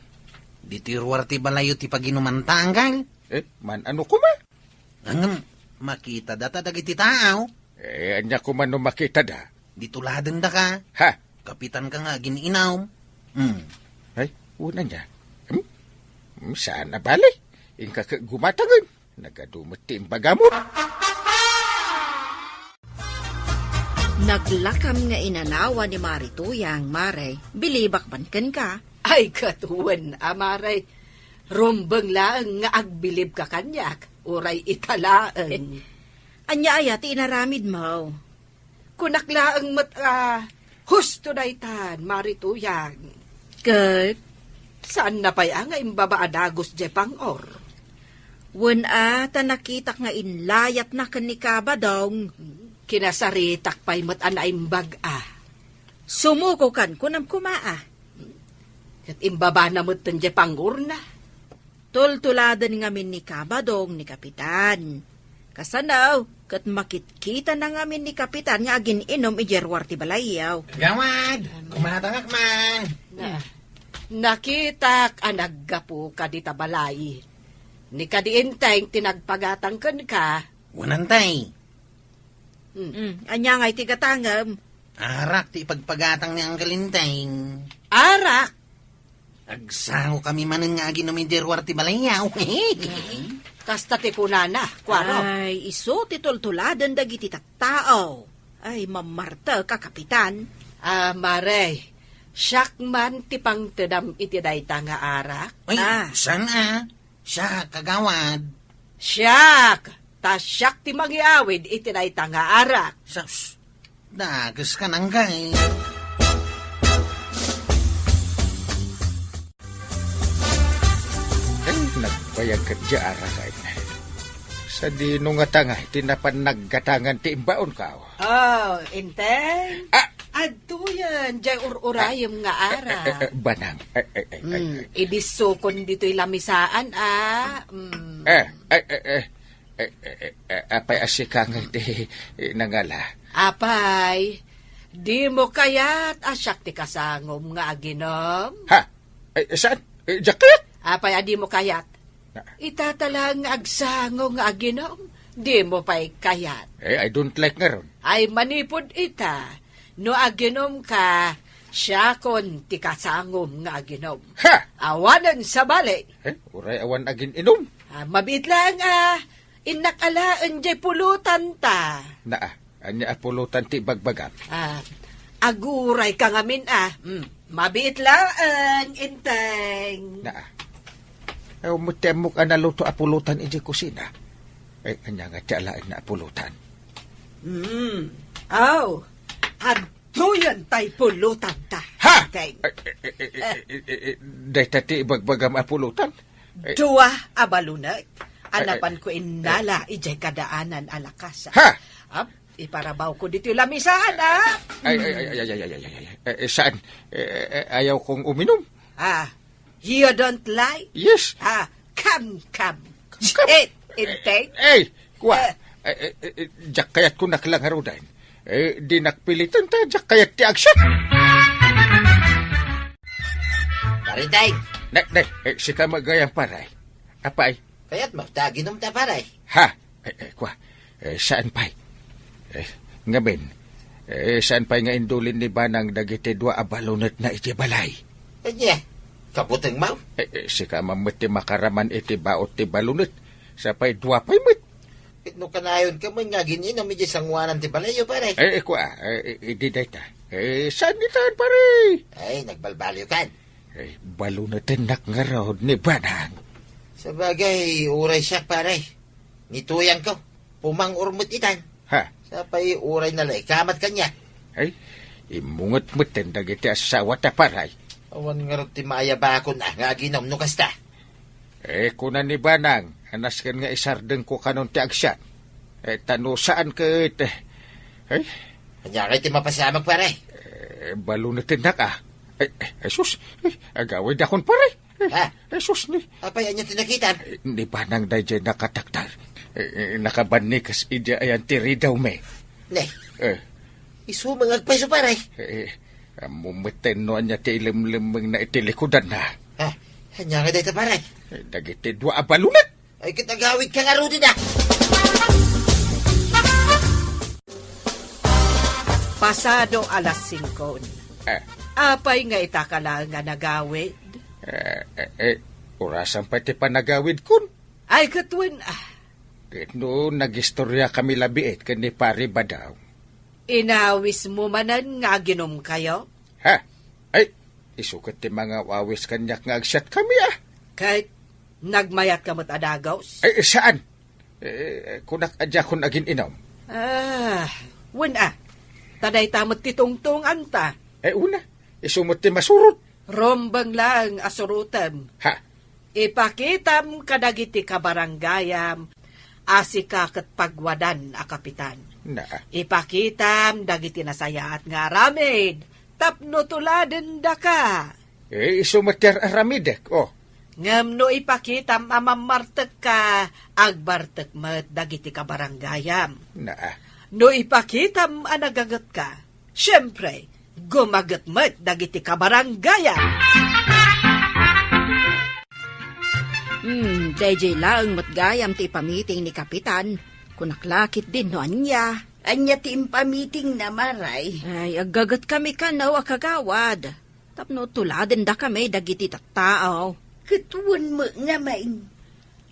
Dito yung ruwar ti balayo ti paginumanta ang kail. Man ano kuma? Ang makita data dagiti tao. Anya kuman no makita da. Dito laden da ka. Ha? Kapitan ka nga giniinaw. Ay, una niya. Saan na bali? Ingka gumatangan. Nagadumot ti imbaga mo. Naglakam nga inanawa ni Marituyang, Mare, bilibak man ken ka. Ay, katuwan, Mare. Rumbang laang nga agbilib ka kanyak. Uray italaan. Anya aya ti inaramid mo. Kunaklaang husto daytan, marituyang. Kat, Saan na pa'y nga imbabaadagos je pangor? wen tanakitak nga inlayat na kanikaba dong. Kinasaritak pa'y matana imbag Sumuko kan kunam kumaa. Kat imbaba na mutan je pangor na. Tultuladan ngamin ni kabadong ni Kapitan. Kasanaw, kat makitkita na ngamin ni Kapitan nga agin inom ijerwar ti balayaw. Gawad! Kumatangak man! Nakitak anaggapo ka di tabalay. Ni kadiinteng tinagpagatang kan ka. Wanantay. Anya nga'y tigatangam, Arak ti pagpagatang ni Uncle Inteng. Arak! Agsango kami manen nga aginom ni Jerwar ti balayaw. Kasta ti kunana, Kwarog. Ay, iso titultuladan dagiti tattao. Ay, mamarta ka, Kapitan. Maray, siyak man ti pangtedam iti dayta nga arak. Ay, sana? Siya, kagawad. Siyak! Ta siyak ti magiawid iti dayta nga arak. Sus, dagas ka nang gay. Ay, nagbayag ka dya arakay. Sa di nung nga tanga, tinapan naggatangan ti imbaon ka. Oh, Inteng? Ah! Adto yan, jay urayom nga arak. Banang. Ibisukon dito'y lamisaan, Apay asikang di nangala. Apay, di mo kaya't asyak ti kasangom nga aginom? Ha? Saan? Jacket? Apay, adi mo kayat? Itatalang agsango nga aginom? Di mo pa'y kayat? I don't like nga ron. Ay manipod ita. No aginom ka, siya kon ti kasangom nga aginom. Ha? Awanan sa bali. Uray awan agin inom. Mabit lang inakalaan jay pulutan ta. Anya apulutan ti bagbagam. Aguray ka ngamin Mabit lang, Inteng. Mutemok naluto apulutan iji kusina. Anya nga ti alaan na apulutan. Adto yan tay pulutan ta. Ha? Inteng. Day tati bagbagam apulutan. Dua abalunag. Anapan ko inala ijay kadaanan alakas. Ha? Iparabaw ko dito lamisaan, Saan? Ayaw kong uminom. You don't like? Yes. Come. Inteng. Kwa. Jak kayat ko naklangarudan. Di nakpilitan ta, jak kayat ti agsyon. Paritay. Sika magayang paray. Apay? Kaya't magtaginom ta paray. Ha? Kwa. Saan pay? Ngamin. Saan pay nga indulin ni Banang dagiti dua abalunat na iti balay? Kanya, kaputang mau. Sika mamuti makaraman iti baot ti balunat. Sapay dua pay mat. No kanayon ka man nga gininom iti sangwanan ti balayo paray. Kwa. Di dayta. Saan itaan paray? Ay, nagbalbalyo kan. Balunatin nakngarod ni Banang. Sa bagay, uray siya paray. Nituyang ko, pumang urmut itan. Ha? Sapay uray na lay, kamat kanya. Imungot-mutin dagiti asawa ta paray. Awan nga rin ti maya ba ako na nga ginom no kasta. Kuna ni Banang, anas kan nga isardeng ko kanon ti agsyan. Tano saan ka ite? Kanya kay ti mapasamag paray. Balunatin na ka. Jesus, agawid akon paray. Jesus ni. Apay anya tinakitan? Ni Banang day dyan nakataktar. Nakabanikas idya ayan tiri daw me. Ne, isu mangagpay sa paray. Mumiten no anya ti ilim-limang na itilikodan na. Kanya nga dito paray. Dagiti dua abalunat. Ay kitagawid ka nga rudi na. Pasado alas 5. Apay nga itakala nga nagawid? Orasan pati panagawid kun. Ay katwin No, nagistorya kami labiit kani pari ba daw. Inawis mo manan nga ginom kayo? Ha? Isukat ti mga wawis kanyak nga agsyat kami Kahit nagmayat ka mo't adagaws? Saan? Kunak adya kun agin inom. Taday tamot ti tungtungan ta. Una, isumot ti masurot. Rombang lang asurutam. Ha? Ipakitam kadagiti kabaranggayam, asika ket pagwadan a kapitan. Ipakitam dagiti nasaya at nga ramid, tapno tuladen da ka. Isumater aramidek, Ngam no ipakitam amamartek ka, agbartek met dagiti kabaranggayam. No ipakitam anagagat ka, syempre, gumagat met dagiti kabaranggayam. DJ lang matgayam ti pamiting ni Kapitan. Kunaklakit din no anya. Anya ti impamiting na maray. Ay, agagat kami kanaw akagawad. Tapno tuladen da kami dagiti tattao. Katuan mo nga main.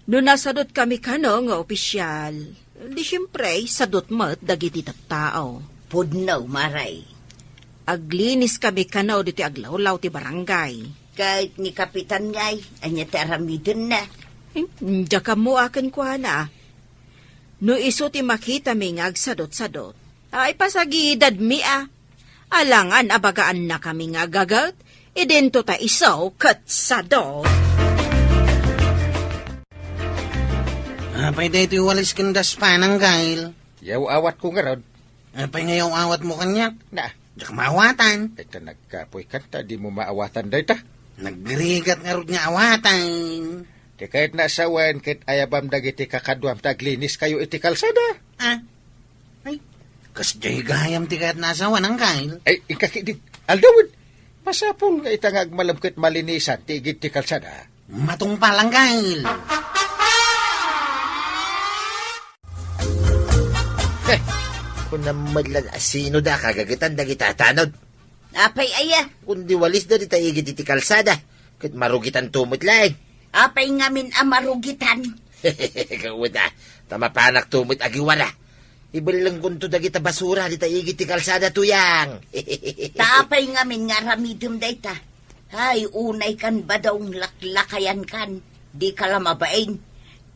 No nasadot kami kano nga opisyal, di siyempre sadot mo't dagiti tattao. Pudnaw maray. Aglinis kami kanaw diti aglawlaw ti barangay. Kahit ni Kapitan ngay, anya ti aramidin na. Diya ka mo akin kwa na. No iso ti makita mi nga agsadot-sadot. Ay pasagidad mi Alangan abagaan na kami nga gagat. Idento ta isaw kat sadot. Apay da ito walis kandas pa ng gail. Yaw awat ko nga rod. Apay ngayon awat mo kanyak. Na, Diyak maawatan. ito nagkapoy kanta, di mo maawatan da ita. Nagrigat nga rod nga awatan. Di kahit nasawan, kahit ayabam dagiti kakadwam, taglinis kayo iti kalsada. Ay, kasjay gayam ti kahit nasawa ng gail. Ay, ikakidin, aldawin. Masapul nga itangag malamkit malinisan, tigit ti kalsada. Matong palang gail. Kung namadlan asino da kagagitan da gitatanod. Apay aya. Kundi walis da di taigit iti kalsada. Kat marugitan tumot lang. Apay ngamin amarugitan. Kawada, tamapanak tumot agiwala. Ibalang kunto da kita basura di taigit iti kalsada tuyang. Tapay ngamin nga ramidum dayta. Ay, unay kan ba daw laklakayan kan. Di ka lamabain.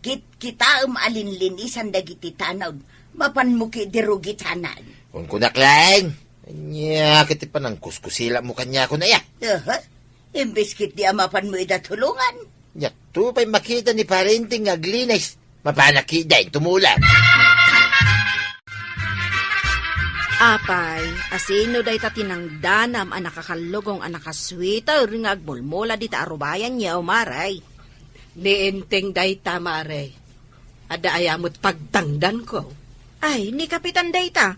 Kita alinlinisan dagiti tanaw. Mapanmuki dirugitanan. Kung kunak lang. Anya, kiti pa ng kuskusila mo kanya ko na ya. Imbis kit di amapan mo idatulungan. Yak, tu pa'y makita ni parenting aglinis. Mapanakida yung tumulan. Apay, asino day ta tinangdanam ang nakakalugong ang nakasweater nga agmulmula di ta arubayan niya umaray. Nienteng day tamare. Ada ayamot pagtangdan ko. Ay, ni Kapitan Dayta.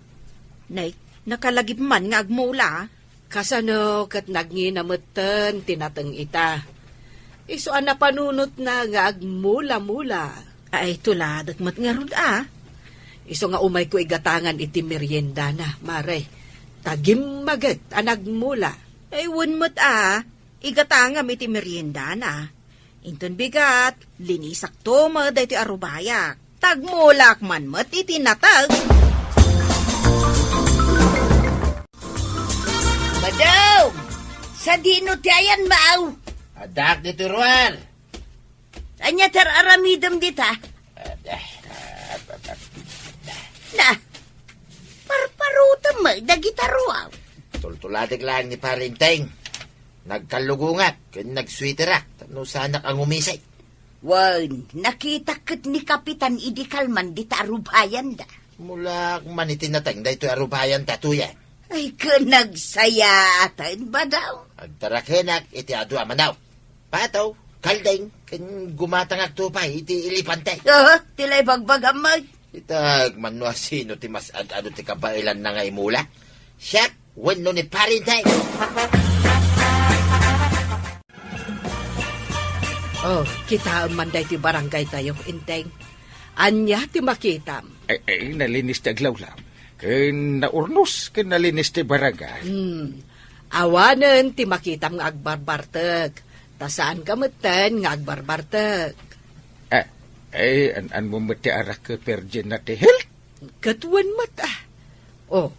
Nay, nakalagip man nga agmula. Kasano kat nagnginamatan tinatang ita. Iso na panunot na nga agmula-mula. Ay, tuladat mat nga rod Iso nga umay ko igatangan iti merienda na, mare. Tagim magat anagmula. Ay, wun mat igatangam iti merienda na. Inton bigat, linisak to mo dahi ti arubayak. Tagmulak man mat iti natag. Badaw! Sa dino ti ayan maaw. Adak dito ruan. Anya tar aramidam dita. Na, parparutam mo, dagitaruaw. Tultuladik lang ni parenteng. Nagkalugungat, kan nagswiterak. Tano sanak ang umisay. Wan, nakita kat ni Kapitan Idikalman di ta arubayan da. Mula man itinatang da ito arubayan tatuyan. Ay, nagsaya atan ba daw? Agtarakenak iti adu amanaw. Pataw, kaldeng, kan gumatang agtupay iti ilipante. Tilay bagbagamay. Itag manwa sino ti mas adu ti kabailan na nga imula. Siyak, wano ni parenteng. Oh, kita manday ti barangay tayo, inteng. Anya ti makitam. Ay, nalinis ti aglawlaw. Ken naurnos, ken nalinis ti barangay. Awanen ti makitam nga agbarbarteg. Tasaan ka matan nga agbarbarteg. Ay, an mo mati arak ke perjen na ti health. Katuan mata. Oh,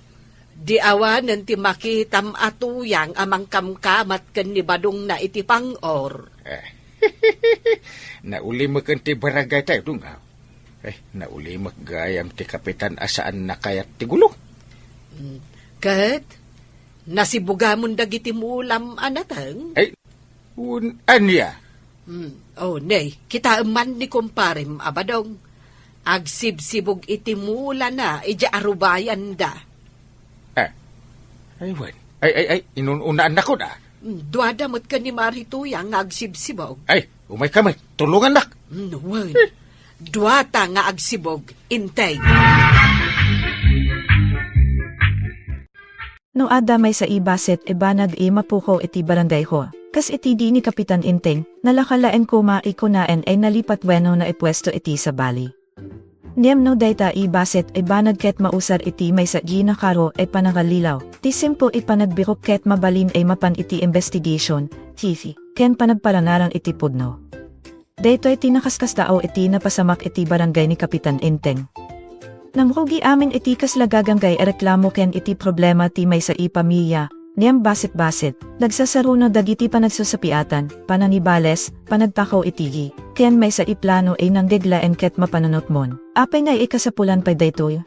di awanen ti makitam atuyang amang kamkamat ken ni badong na iti pangor. Nauli mo kan ti barangay tayo dungaw. Nauli mo gayam ti kapitan asaan na kayat ti gulo. Kat, nasibugamon dagiti mulam anatang. Ay, anya? Oh, nay, kita man ni kumparim abadong. Agsibsibog iti mula na, ija arubayan da. Ay, wan. Ay, inununaan na ko na. Duadamot ka ni Marituyang nga agsibsibog. Ay, umay kamay, tulungan nak. Wan. Duata nga agsibog, intay. No ada may sa ibaset ibanag mapuko iti barangay ho. Kas iti di ni Kapitan Inteng, nalakalaen ko maikunaen ay nalipat bueno na ipwesto iti sa bali. Niyam no dayta ibaset ay banag ket mausar iti may sa gina karo ay panangalilaw. Ti simple ipanagbirok ket mabalin ay mapan iti investigation, TV, ken panagparangarang iti pudno. Daytoy tinakaskas tao iti napasamak iti barangay ni Kapitan Inteng. Namrugi amin iti kaslagaganggay reklamo ken iti problema ti may sa ipamilya. Niyam basit-basit, nagsasaruno dagiti panagsusapiatan, pananibales, panagtakaw itigi, ken may sa iplano ay nanggeglaen ket mapanunot mon. Apay nga ikasapulan pa daytoy.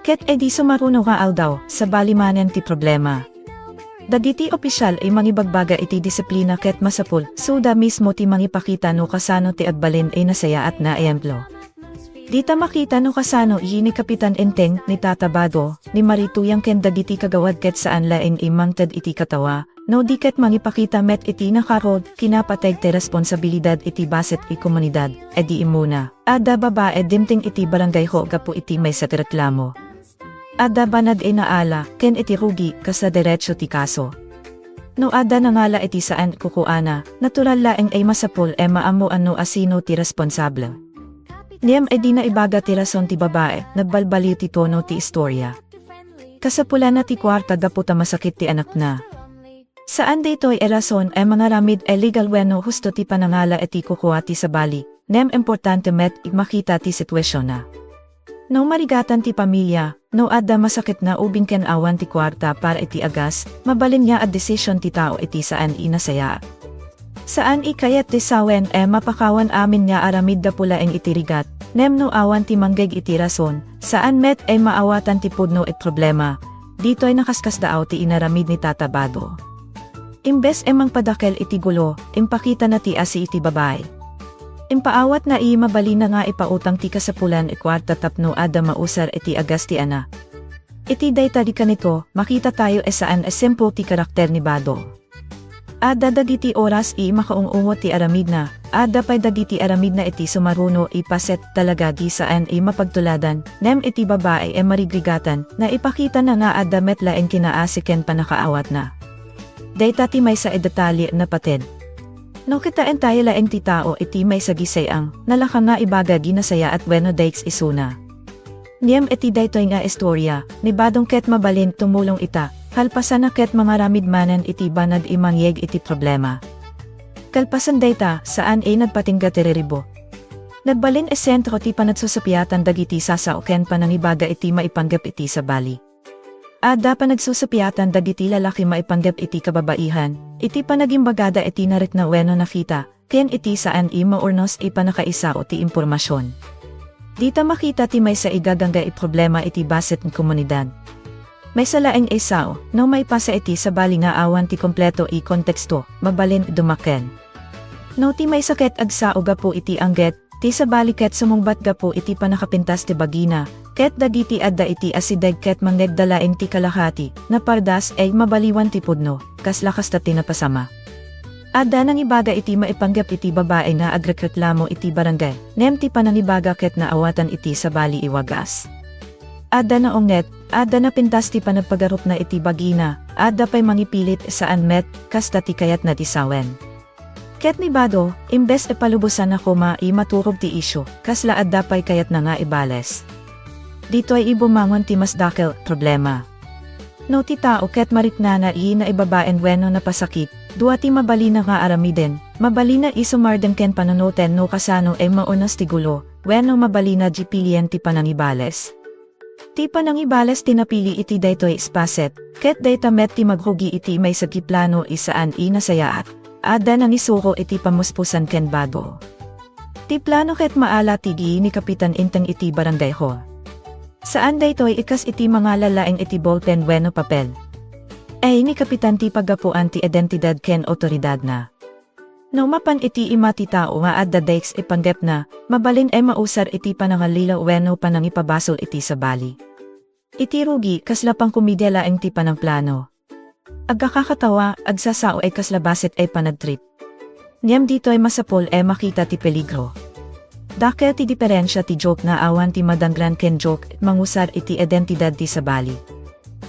Ket edi sumaruno ka daw, sa balimanen ti problema. Dagiti opisyal ay mangibagbaga iti disiplina ket masapul, suda mismo ti mangipakita no kasano ti agbalin ay nasaya at naemplo. Dita makita no kasano ni Kapitan Inteng, ni Tata Bago, ni Marituyang ken dagiti kagawad ket saan laeng imangted iti katawa, no di ket mangipakita met iti nakarod, kinapateg te responsibilidad iti baset i komunidad, edi imuna. Ada babae dimting iti barangay ho gapu iti may sa reklamo. Ada banad e naala, ken iti rugi, kasa derecho ti kaso. No ada nangala iti saan kukuana, natural laeng ay masapul e maamo ano asino ti responsable. Niyam ay di na ibaga ti rason ti babae, nagbalbaliw ti tono ti istorya. Kasapula na ti kwarta daputa masakit ti anak na. Saan daytoy e rason ay mga ramid e legal weno husto ti panangala eti kukuha ti sabali, nem importante met makita ti sitwasyon na. No marigatan ti pamilya, no adda masakit na ubing ken awan ti kwarta para iti agas, mabalin niya a desisyon ti tao iti saan inasaya. Saan ikayat ti sawen mapakawan amin nga aramid da pulaeng itirigat, nem no awan ti manggeg iti rason, saan met maawatan ti pudno et problema, dito'y nakaskas daaw ti inaramid ni Tata Bago. Imbes mangpadakel iti gulo, impakita na ti asi iti babae. Impaawat na mabali na nga ipautang ti kasapulan kwarta tapno ada mausar iti agas ti ana. Iti dayta di kanito, makita tayo saan simple ti karakter ni Bago. Ada dagiti oras makaungungot ti aramid na, ada pay dagiti aramid na iti sumaruno ipaset talaga di saan mapagtuladan, nem iti babae marigrigatan, na ipakita na nga ada metlaeng kinaasiken panakaawat na. Dayta ti may sa detalye na pated. No kitain tayo laeng ti tao iti may sa gisayang, nalaka nga ibaga ginasaya at bueno days isuna. Niyam iti daytoy nga istorya, ni badong ket mabalin tumulong ita, kalpasan na ket mga ramid manan iti banag imangyeg iti problema. Kalpasan dayta, saan nagpatingga tereribo. Nagbalin sentro ti panagsusapiatan dagiti sasao ken panangibaga iti maipanggap iti sa bali. Ada panagsusapiatan dagiti lalaki maipanggap iti kababaihan, iti panagimbagada iti narit na weno nakita, ken iti saan maurnos ipanakaisao ti impormasyon. Dita makita ti may sa igagangga problema iti baset ng komunidad. May salaeng isaw, no may pasa iti sa bali nga awan ti kompleto konteksto, mabalin dumaken. No ti may sakit agsao gapo iti angget, ti sa bali ket sumungbat gapo iti panakapintas ti bagina, ket dagiti adda iti asideg ket mangnegdalaeng ti kalahati, na pardas mabaliwan ti pudno, kas lakas ta tinapasama. Adda nang ibaga iti maipanggap iti babae na agreklamo iti barangay, nem ti panangibaga ket naawatan iti sa bali iwagas. Adda na ongnet, adda na pintas ti panagpagarup na iti bagina, adda pa'y mangipilit saan met, kasta ti kayat na tisawen. Ket ni Bado, imbes palubusan ako maturog ti isyo, kasla adda pa'y kayat na nga ibales. Dito ay ibumangon ti mas dakel problema. No ti tao ket mariknana na ibabaen weno na pasakit, dua ti mabali na nga aramiden, mabali na isumarden ken panonoten no kasano maunas ti gulo, weno mabali na jipilien ti panangibales. Ti panangibales tinapili iti daytoy spaset, ket dayta met ti maghugi iti may sagiplano isaan inasayaat, ada nang isuko iti pamuspusan ken Bago. Ti plano ket maala tigi ni Kapitan Inteng iti barangay ho. Saan daytoy ikas iti mga lalaeng iti ballpen weno papel. Ni Kapitan ti paggapuan ti identidad ken otoridad na. No mapan iti imati tao nga adda dayks ipanggep na, mabalin mausar iti panangalila weno panangipabasol iti sa bali. Iti rugi kaslapang kumidya laeng ti panang plano. Agkakakatawa, agsasao kaslabasit panagtrip. Niyam dito masapol makita ti peligro. Dakel ti diferensya ti joke na awan ti madanglan ken joke mangusar iti identidad ti sa bali.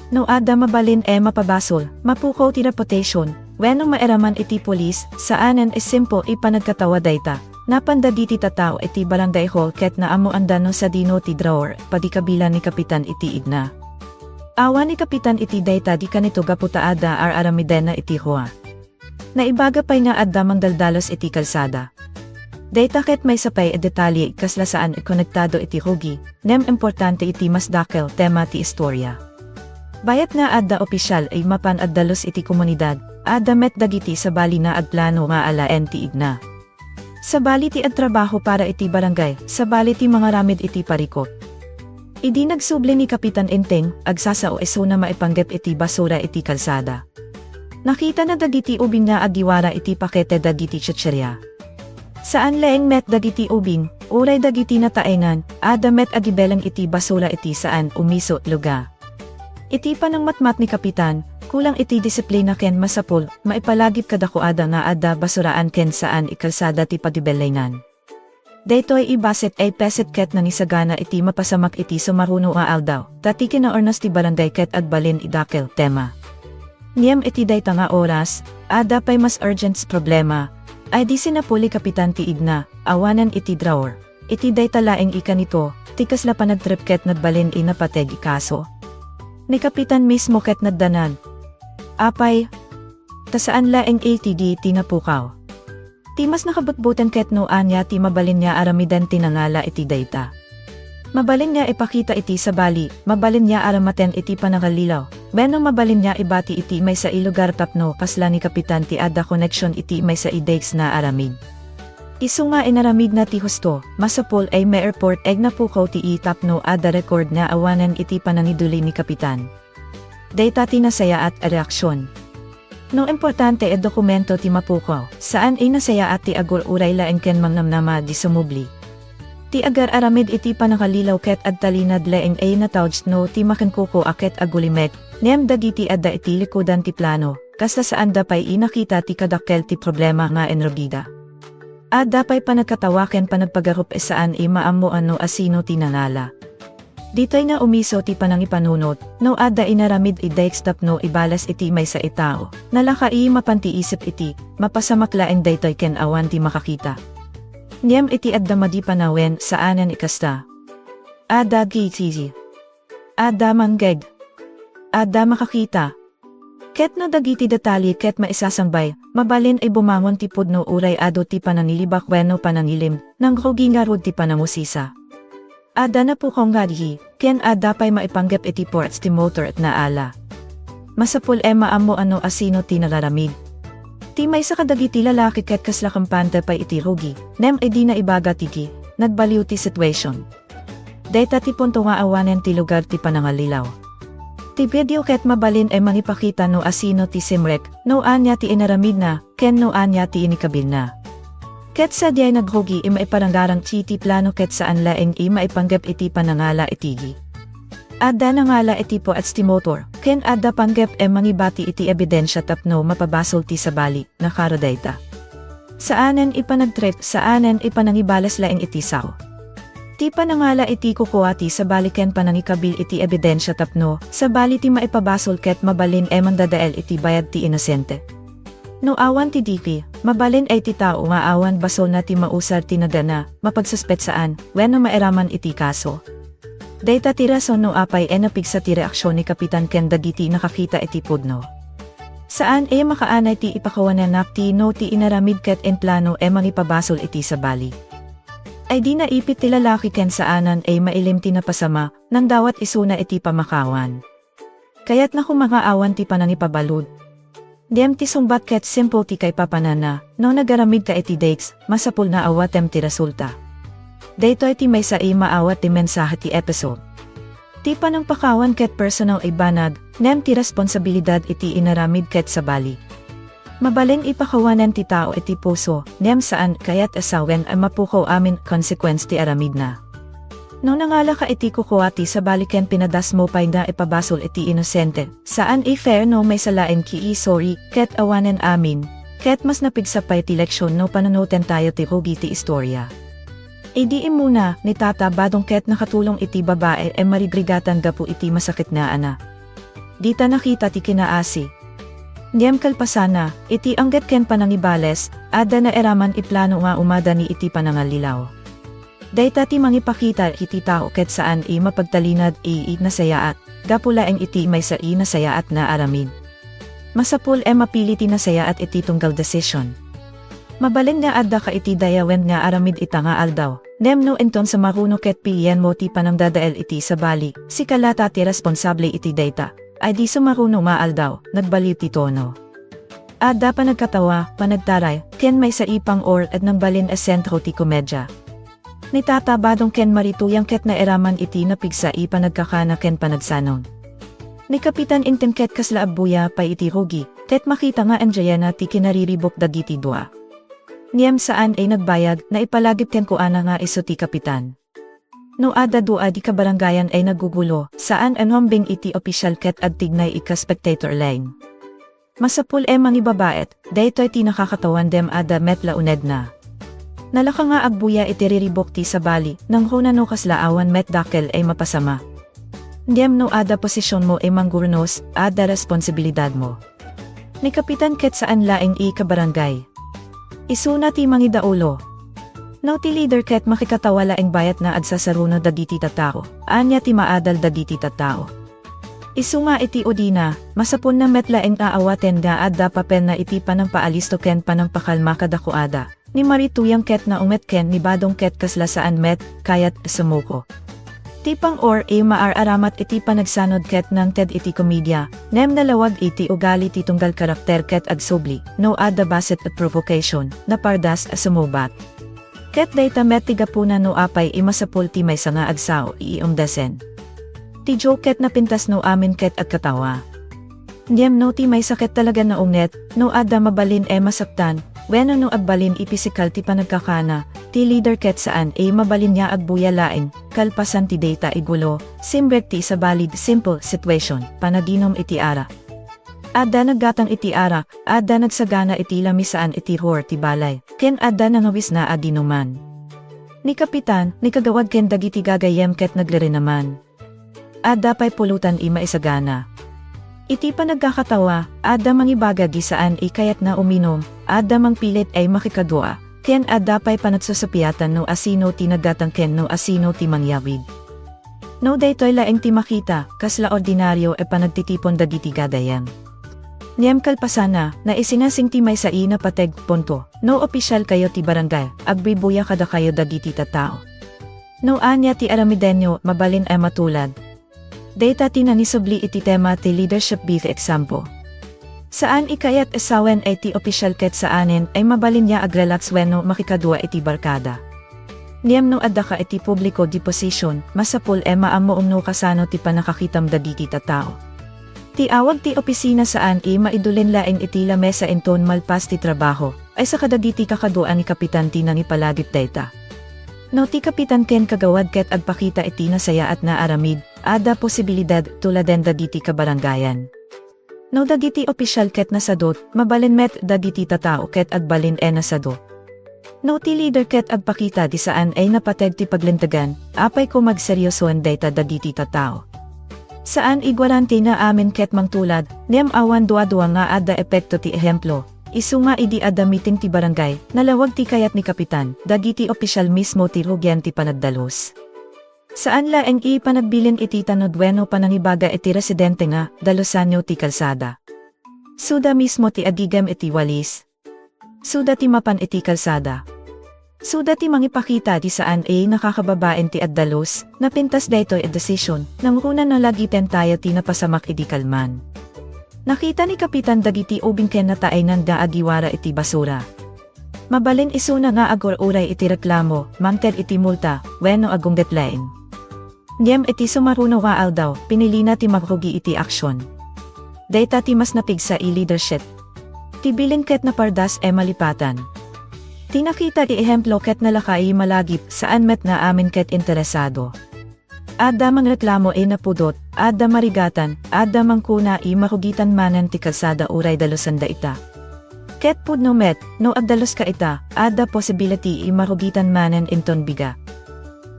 No ada mabalin mapabasol, mapukaw ti reputation, wenno maeraman iti polis, saanen simple ipanagkatawa dayta, Napanda di ti tatao iti barangay hall ket naamo andano sa dino ti drawer, padi kabila ni Kapitan iti idna. Awa ni Kapitan iti dayta di kanito gaputaada aramiden na iti hua. Naibaga pa'y nga adda mangdaldalos iti kalsada. Dayta ket may sapay e detalye kaslasaan e konektado iti hugi, nem importante iti mas dakel tema ti istorya. Bayat nga adda opisyal ay mapan addalos iti komunidad, adda met dagiti sa bali na ad plano nga alaen ti igna. Sa bali ti ad trabaho para iti barangay, sa bali ti mga ramid iti parikot. Idi nagsubli ni Kapitan Enteng, agsasao eso na maipanggep iti basura iti kalsada. Nakita na dagiti ubing nga agiwara iti pakete dagiti tsetserya. Saan laeng met dagiti ubing, uray dagiti nataengan, ada met agibelang iti basura iti saan umiso luga. Iti panang matmat ni Kapitan, kulang iti disiplina ken masapul, maipalagip kadako ada nga ada basuraan ken saan ikalsada ti pagibelengan. Daytoy ibaset ay peset ket nanisagana iti mapasamak iti sumaruno a aldaw, tati na ornas ti barangay ket agbalin idakel tema. Niyem iti dayta nga oras, ada pay mas urgent problema, ay di sinapuli Kapitan ti igna, awanan iti drawer. Iti dayta laeng ika nito, tikas la panagtrip ket nadbalin inapateg ikaso. Ni Kapitan mismo ket naddanan. Apay, tasaan laeng ATD tinapukaw. Ti mas nakabutbutan ket no anya ti mabalin niya aramidan tinangala iti dayta. Mabalin niya ipakita iti sa bali, mabalin niya aramaten iti panangalilaw. Beno mabalin niya ibati iti may sa ilugar tapno pasla ni Kapitan ti ada connection iti may sa idex na aramid. Isu nga inaramid na ti husto, masapol ay may airport eg na pukaw ti itapno ada record na awanan iti panangiduli ni Kapitan. Dayta ti nasaya at reaksyon. No importante e dokumento ti mapukaw, saan ay nasaya at ti agur uray laeng ken mangnamnama di sumubli. Ti agar aramid iti panakalilaw ket ad talinad laeng ay natawds no ti makankuko aket agulimek, nem dagiti adda iti likodan ti plano, kasta saan dapay inakita ti kadakkel ti problema nga enrobida. Adda pay panagkatawaken panagpagarup saan ay maamuan no asino ti nanala. Ditoy nga umiso ti panangipanunot, no adda inaramid idex tapno ibalas iti may sa itao, nalakai mapantiisip iti, mapasamaklaeng daytoy ken awan ti makakita. Niyem iti adda madi panawen saanan ikasta. Adda gitizi. Adda manggeg. Adda makakita. Ket no dagiti detalye ket maisasambay, mabalin ay bumangon ti pudno uray ado ti pananilibak wenno panangilim, nang rugi nga rod ti panangusisa. Adda na po kong gadhi, ken adda pay maipanggep iti ports ti motor at naala. Masapul e maamo ano asino ti nalaramid. Ti may sa kadagiti lalaki ket kasla kampante pay iti rugi, nem edi na ibaga tiki, nagbaliw ti situation. Dayta ti punto nga awanen ti lugar ti panangalilaw. Ti video ket mabalin ay mangipakita no asino ti simrek, no anya ti inaramid na, ken no anya ti inikabil na. Ket sa diay nagrugi ima iparanggarang ti plano ket saan laeng ima ipanggep iti panangala itigi. Adda nangala iti po at ti motor, ken adda panggep mangibati iti ebidensya tapno mapabasol ti sabali, nakarodayta. Saanen ipanagtrip, saanen ipanangibalas laeng iti sao. Ti panangala iti kukuati sabali ken panangikabil iti ebidensya tapno, sabali ti maipabasol ket mabalin mandadael iti bayad ti inosente. No awan ti diki, mabalin ay ti tao nga awan basol na ti mausar ti nadana, mapagsuspet saan, wenno maeraman iti kaso. Dayta ti rason no apay napigsa ti reaksyon ni Kapitan ken dagiti nakakita iti pudno. Saan makaanay ti ipakawanan ti no ti inaramid ket en plano mangipabasol iti sa bali. Ay di naipit ti lalaki ken saanan mailim ti napasama, nang dawat isuna iti pamakawan. Kaya't na kumangaawan ti panangipabalud. Diem ti sumbat ket simple ti kay papanana, no nagaramid ka iti dates, masapul na awatem ti resulta. Daytoy ti may sa maawat ti mensahe ti episode. Ti panang pakawan ket personal banag, nem ti responsibilidad iti inaramid ket sa bali. Mabalin ipakawanan ti tao iti puso, nem saan kaya't asawen ay mapukaw amin consequence ti aramid na. No nangala ka iti kukuati sa bali ken pinadas mo pay na ipabasol iti inosente, saan fair no may salain ki sorry, ket awanen amin, ket mas napigsapay ti leksyon no pananuten tayo ti rugi ti istorya. Idiin muna, ni tata badong ket nakatulong iti babae marigrigatan gapu iti masakit na ana. Dita nakita ti kinaasi. Ndiyam kalpasana, iti anggat ken panangibales, ada na eraman iplano nga umada ni iti panangalilaw. Dayta ti mangipakita iti tao ket saan i mapagtalinad i nasayaat, gapula ang iti may sa i nasayaat na aramid. Masapul mapili ti nasayaat iti tunggal decision. Mabalin nga adda ka iti dayawen nga aramid ita nga aldaw, nemno enton sa maruno ket pilian mo ti panangdadael iti sa bali, si kalata ti responsable iti dayta. Ay di sa maruno maaldaw, nagbaliw ti tono. Adda pa nagkatawa, panagtaray, ken may sa ipang or at nang balin as sentro ti komedya. Nitatabadong ken marituyang ket na eraman iti napigsa ipa nagkakana ken panagsanon. Ni Kapitan intem ket kasla abuya pa iti rugi, ket makita nga anjayana ti kinariribok dagiti dua. Niyam saan ay nagbayag na ipalagip ken kuana nga iso ti Kapitan. No ada dua di kabarangayan ay nagugulo, saan anhombing iti official ket agtignay ika spectator line. Masapul mangibabaet, daytoy ti nakakatawan dem ada metla uned na. Nalaka nga agbuya iti riribok ti sa bali, nang hunano kaslaawan met dakel ay mapasama. Ndiyam no ada posisyon mo ay manggurnos, ada responsibilidad mo. Ni Kapitan ket saan laing i kabarangay. Isuna ti mangidaulo. No ti leader ket makikatawala ang bayat na agsasaruno dagiti tattao, anya ti maadal dagiti tattao. Isu nga iti udina, masapon na metla ang aawaten nga adda papel na iti panang paalisto ken panang pakalma kadakuada, ni marituyang ket na umet ken ni badong ket kasla saan met, kayat sumuko. Tipang or maararamat iti panagsanod ket ng ted iti komedya, nem nalawag iti ugali ti tunggal karakter ket agsubli, no adda baset at provocation, na pardas sumubat. Ket dayta met tigapuna no apay imasapul ti may nga agsao iumdesen. Ti joke ket napintas no amin ket agkatawa. Ndiyam no ti may sakit talaga na unget, no adda mabalin masaktan, weno no agbalin ipisikal ti panagkakana, ti leader ket saan mabalin niya agbuya laeng, kalpasan ti dayta igulo, simbrek ti sa valid simple situation, panaginom iti ara. Adda naggatang iti ara, adda nagsagana iti lamisaan iti hor ti balay, ken adda nangawis na adinuman. Ni Kapitan, ni kagawad ken dagiti gagayem ket naglirinaman. Adda pay pulutan maisagana. Iti pa nagkakatawa, adda mangibagagi saan kayat na uminom, adda mangpilit ay makikadua, ken adda pay panagsasapiatan no asino ti naggatang ken no asino ti mangyawid. No daytoy laeng ti makita, kasla ordinaryo panagtitipon dagiti gadayem. Niyam kalpasana, na isinasing ti may sa na pateg, punto, no opisyal kayo ti barangay, agbibuya kada kayo dagiti tattao. No anya ti aramidenyo, mabalin ay matulad. Data ti nanisubli iti tema ti leadership beef example. Saan ikayat asawen ay ti opisyal ket saanin ay mabalin niya agrelax wenno makikadua iti barkada. Niyam no adda ka iti publiko di posisyon, masapul maamo umno kasano ti panakakitam dagiti tattao. Ti awag ti opisina saan maidulin laeng iti lamesa enton malpas ti trabaho, ay sa kadagiti kakaduan ni Kapitan ti nang ipalagip dayta. No ti Kapitan ken kagawad ket agpakita iti nasaya at na aramid, ada posibilidad tuladen dagiti kabarangayan. No dagiti opisyal ket nasadot, mabalin met dagiti tatao ket agbalin nasadot. No ti leader ket agpakita di saan ay napateg ti paglintagan, apay ko magseryosoan dayta dagiti tatao. Saan igwarante na amin ket mangtulad, niyam awan dua-dua nga ada epekto ti ehemplo, isu nga idi ada meeting ti barangay, nalawag ti kayat ni Kapitan, dagiti opisyal mismo ti rugyan ti panagdalos. Saan laeng panagbilin iti tanodweno panangibaga iti residente nga, dalosanyo ti kalsada. Suda mismo ti agigam iti walis. Suda ti mapan iti kalsada. Suda ti mangipakita di saan nakakababaen ti addalos, napintas daytoy a decision, nang runa na lagipen tayo ti napasamak iti kalman. Nakita ni Kapitan dagiti ubing ken natainan da agiwara iti basura. Mabalin isuna nga agor-uray iti reklamo, mangted iti multa, wenno agungget laeng. Ndiyam iti sumaruno nga aldaw, pinili na ti magrugi iti aksyon. Dayta ti mas napigsa leadership. Ti bilin ket na pardas malipatan. Tinakita ti ehemplo ket nalakay malagip saan met na amin ket interesado. Adda mang reklamo napudot, adda marigatan, adda mangkuna mahugitan manan ti kalsada uray dalosanda ita. Ket pudno met, no agdalos ka ita, adda possibility mahugitan manan inton biga.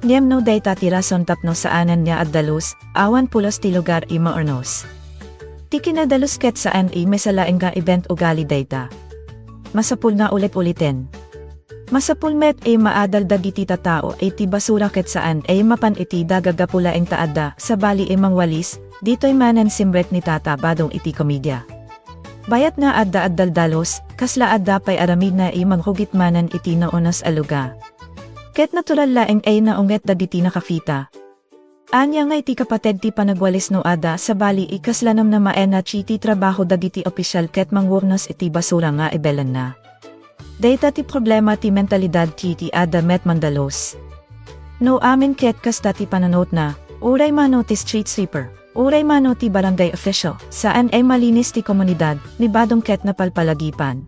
Niyam no dayta ti rason tapno saanan niya agdalos, awan pulos ti lugar maornos. Ti kinadalos ket saan ay mesalaeng nga event ugali dayta. Masapul nga ulit-ulitin. Masapul met ay maadaldag iti tatao ay ti basura ket saan ay mapan iti dagagapula ing taadda sa bali imang walis, dito'y manan simret ni tata badong iti komedya. Bayat nga adda addaldalos, kasla adda pay aramid na ay manghugit manan iti naonas aluga. Ket natural laeng ay naunget dagiti nakafita. Anya nga iti kapatid ti panagwalis no ada sa bali ikaslanam na maena chiti trabaho dagiti opisyal ket mangwurnos iti basura nga ibelan na. Dayta ti problema ti mentalidad ti ada met mandalos. No amin ket kasta ti pananot na, uray mano ti street sweeper, uray mano ti barangay official, saan ay malinis ti komunidad, ni badong ket napalpalagipan.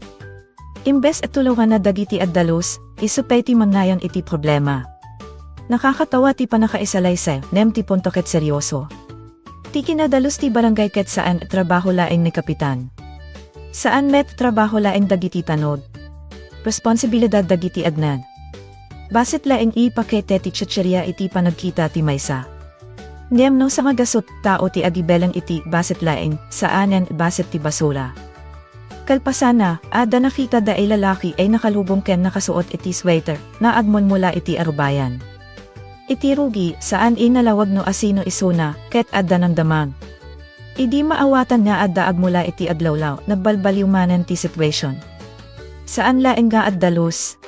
Imbes at tulungan na dagiti addalos, isupay ti mangnayon iti problema. Nakakatawa ti panakaisalaysay, nem ti punto ket seryoso. Ti kinadalos ti barangay ket saan trabaho laeng ni kapitan. Saan met trabaho laeng dagiti tanod. Responsibilidad dagiti adnan. Basit laeng ipakete ti tsetserya iti panagkita ti maysa. Nem no sa magasot tao ti agibelang iti basit laeng, saanen basit ti basura. Kalpasana, ada nakita da ay lalaki ay nakalubong ken nakasuot iti sweater, na agmon mula iti arubayan. Iti rugi, saan inalawag no asino isuna, ket adda ng damang. Idi maawatan nga adda agmula iti aglawlaw, nagbalbaliw manan ti situation. Saan laeng nga addalos?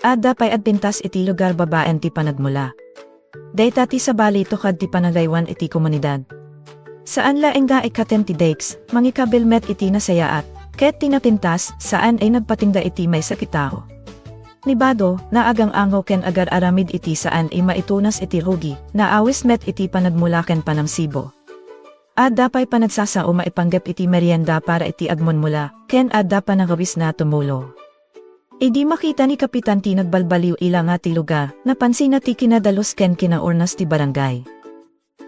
Adda pay adpintas iti lugar babaen ti panagmula. Dayta ti sabali tukad ti panagaywan iti komunidad. Saan laeng nga ikaten ti dakes, mangikabilmet iti nasayaat, ket tinapintas, saan ay nagpatingda iti may sakitao. Nibado, naagang ango ken agar aramid iti saan ay maitunas iti rugi, naawis met iti panagmula ken panamsibo. Adda pay panagsasao maipanggap iti merienda para iti agmon mula, ken adda panagawis na tumulo. Idi makita ni kapitan ti nagbalbaliw ila nga ti lugar, napansin na ti kinadalos ken kinaurnas ti barangay.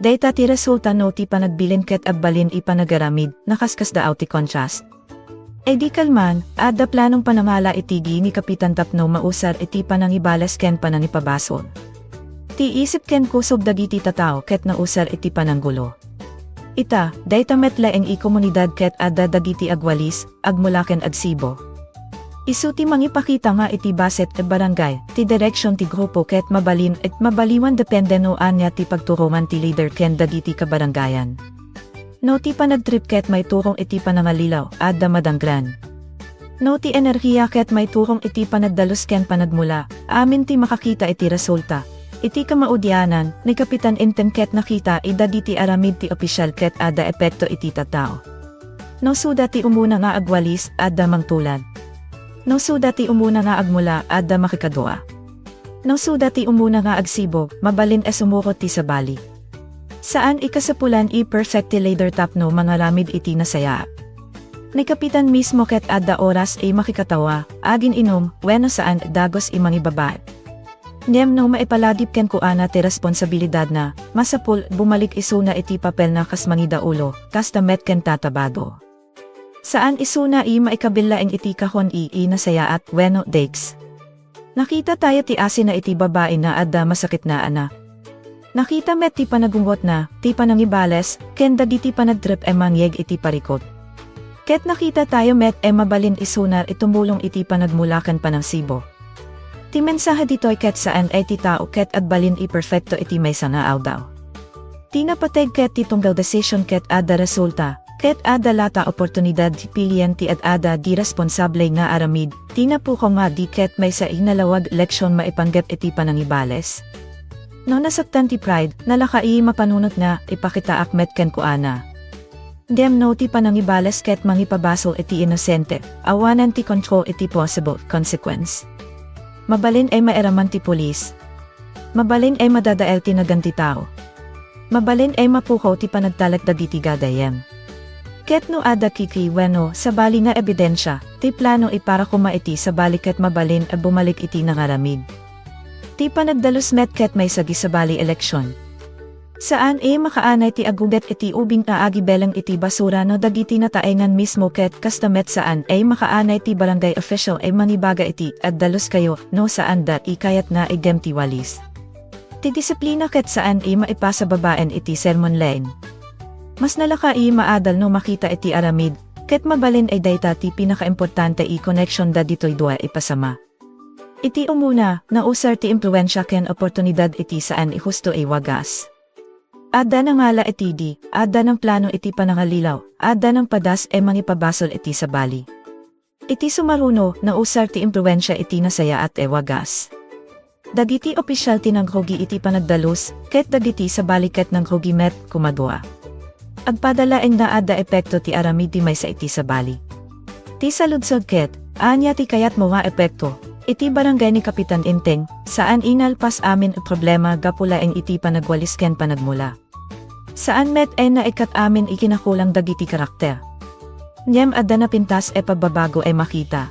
Dayta ti resulta no ti panagbilin ket agbalin ipanagaramid, nakaskas daaw ti konsyas. E di kalman, adda planong panamala itigi ni Kapitan Tapno mausar iti panangibales ken panangipabasol. Ti isip ken kusog dagiti tatao ket nausar iti pananggulo. Ita, dayta met laeng ikomunidad ket adda dagiti agwalis, agmula ken agsibo. Isu ti mangipakita nga iti baset e barangay, ti direksyon ti grupo ket mabalin et mabaliwan depende no anya ti pagturongan ti leader ken dagiti kabarangayan. No ti panagtrip ket may turong iti panangalilaw, adda madanggran. No ti enerhiya ket may turong iti panagdalos ken panagmula, amin ti makakita iti resulta. Iti kamaudyanan, ni Kapitan Inten ket nakita idagiti aramid ti opisyal ket adda epekto iti tatao. No suda ti umuna nga agwalis, adda mangtulad. No suda ti umuna nga agmula, adda makikadua. No suda ti umuna nga agsibo, mabalin e sumukot ti sabali. Saan ikasapulan i-perfecti leader Tapno mga ramid iti nasaya. Ni Kapitan mismo ket adda oras ay makikatawa, agin inom, weno saan dagos imang ibabae. Niyem no maipalagip ken kuana ti responsibilidad na, masapul bumalik isuna iti papel na kas mangida ulo, kasta met ken tatabado. Saan isuna i maikabilaeng iti kahon i nasaya at weno dakes. Nakita tayo ti asin na iti babae na adda masakit na ana. Nakita met ti panagunggot na, ti panangibales, ken dagiti panagtrip e mangyeg iti parikot. Ket nakita tayo met e mabalin isunar itumulong iti panagmulakan panangsibo. Ti mensahe dito'y ket saan ay ti tao ket adbalin i perfecto iti may sanaaw daw. Ti napateg ket ti tunggal decision ket adda resulta, ket adda lata oportunidad ti pilian ti adda di responsable nga aramid, ti napuko nga di ket may sa inalawag leksyon maipanggap iti panangibales. No nasaktan ti pride, nalakai mapanunot na, ipakita akmet ken kuana. Dem no ti panangibales ket mangipabasol iti inosente, awanan ti control iti possible consequence. Mabalin ay maeraman ti pulis. Mabalin ay madadael ti naganti tao. Mabalin ay mapukaw ti panagtalak dagiti gadayem. Ket no ada kiki weno, sabali nga ebidensya, ti plano ipara kumaiti sabali ket mabalin ay bumalik iti nangaramid. Ti panagdalos met ket may sagisabali eleksyon. Saan makaanay ti aguget iti ubing aagi belang iti basura no dagiti nataengan mismo ket kastamet saan makaanay ti barangay official manibaga iti at dalos kayo no saan da ikayat na igem ti walis. Ti disiplina ket saan maipasa babaen iti sermon lane. Mas nalaka maadal no makita iti aramid, ket mabalin ay dayta ti pinakaimportante connection da dito'y dua ipasama. Iti umuna, nausar ti impluensya ken oportunidad iti saan husto ay wagas. Ada ng ngala iti di, ada ng plano iti panangalilaw, ada ng padas mangipabasol iti sa bali. Iti sumaruno, nausar ti impluensya iti nasaya at wagas. Dagiti opisyal ti nanghugi iti panagdalus, ket dagiti sa baliket ng hugi met kumadua. Agpadala na ada epekto ti aramid ti may sa iti sa bali. Ti saludsod ket, anya ti kayat mo nga epekto, iti barangay ni Kapitan Inteng, saan inalpas amin ang problema gapula ang iti panagwalis ken panagmula. Saan met na ikat amin ikinakulang dagiti karakter. Nyem ada na pintas pagbabago ay makita.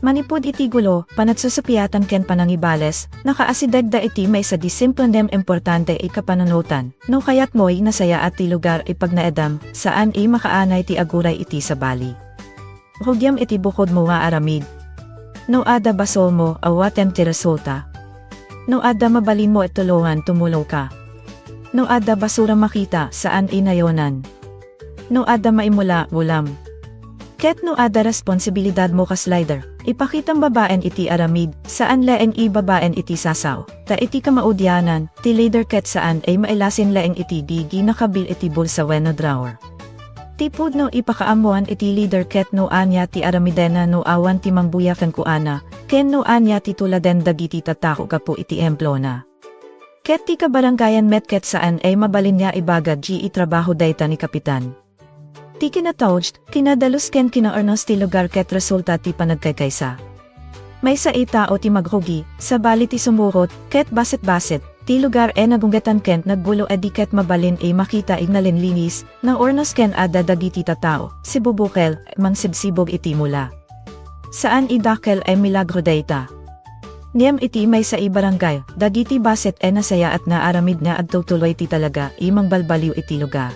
Manipod iti gulo, panagsusupiyatan ken panangibales, nakaasidad da iti may sa disimple nem importante kapananutan, no kayat mo'y nasaya at ti lugar ipagnaedam, saan makaanay ti aguray iti sa bali. Hugyam iti bukod mo nga aramid. No ada basol mo, awatem ti resulta. No ada mabalin mo tulungan tumulong ka. No ada basura makita, saan inayonan. No ada maimula, ulam. Ket no ada responsibilidad mo ka slider, ipakitang babaen iti aramid, saan laeng ibabaen iti sasaw, ta iti kamaudyanan, ti leader ket saan ay mailasin laeng iti digi nakabil iti bulsa wenno drawer. Tipod no ipakaamuan iti leader ket no anya ti aramidena no awan ti mangbuyakan kuana, ken no anya ti tuladen dagiti tatako kapo iti emplona. Ket ti kabaranggayan met ket saan ay mabalin niya ibagad itrabaho dayta ni Kapitan. Ti kinatawd, kinadalus ken kinaornos ti lugar ket resulta ti panagkaykaysa. May sa itao ti maghugi, sa bali ti sumurot, ket basit-basit, ti lugar nagunggetan ken nagbulo edi ket mabalin makita ignalinlinis, na ornos ken ada dagiti tatao, si bubukel, mangsibsibog iti mula. Saan idakel milagro dayta. Niyem iti may sa ibarangay, dagiti basit nasaya at naaramid na agtutuloy ti talaga, imang balbaliw iti lugar.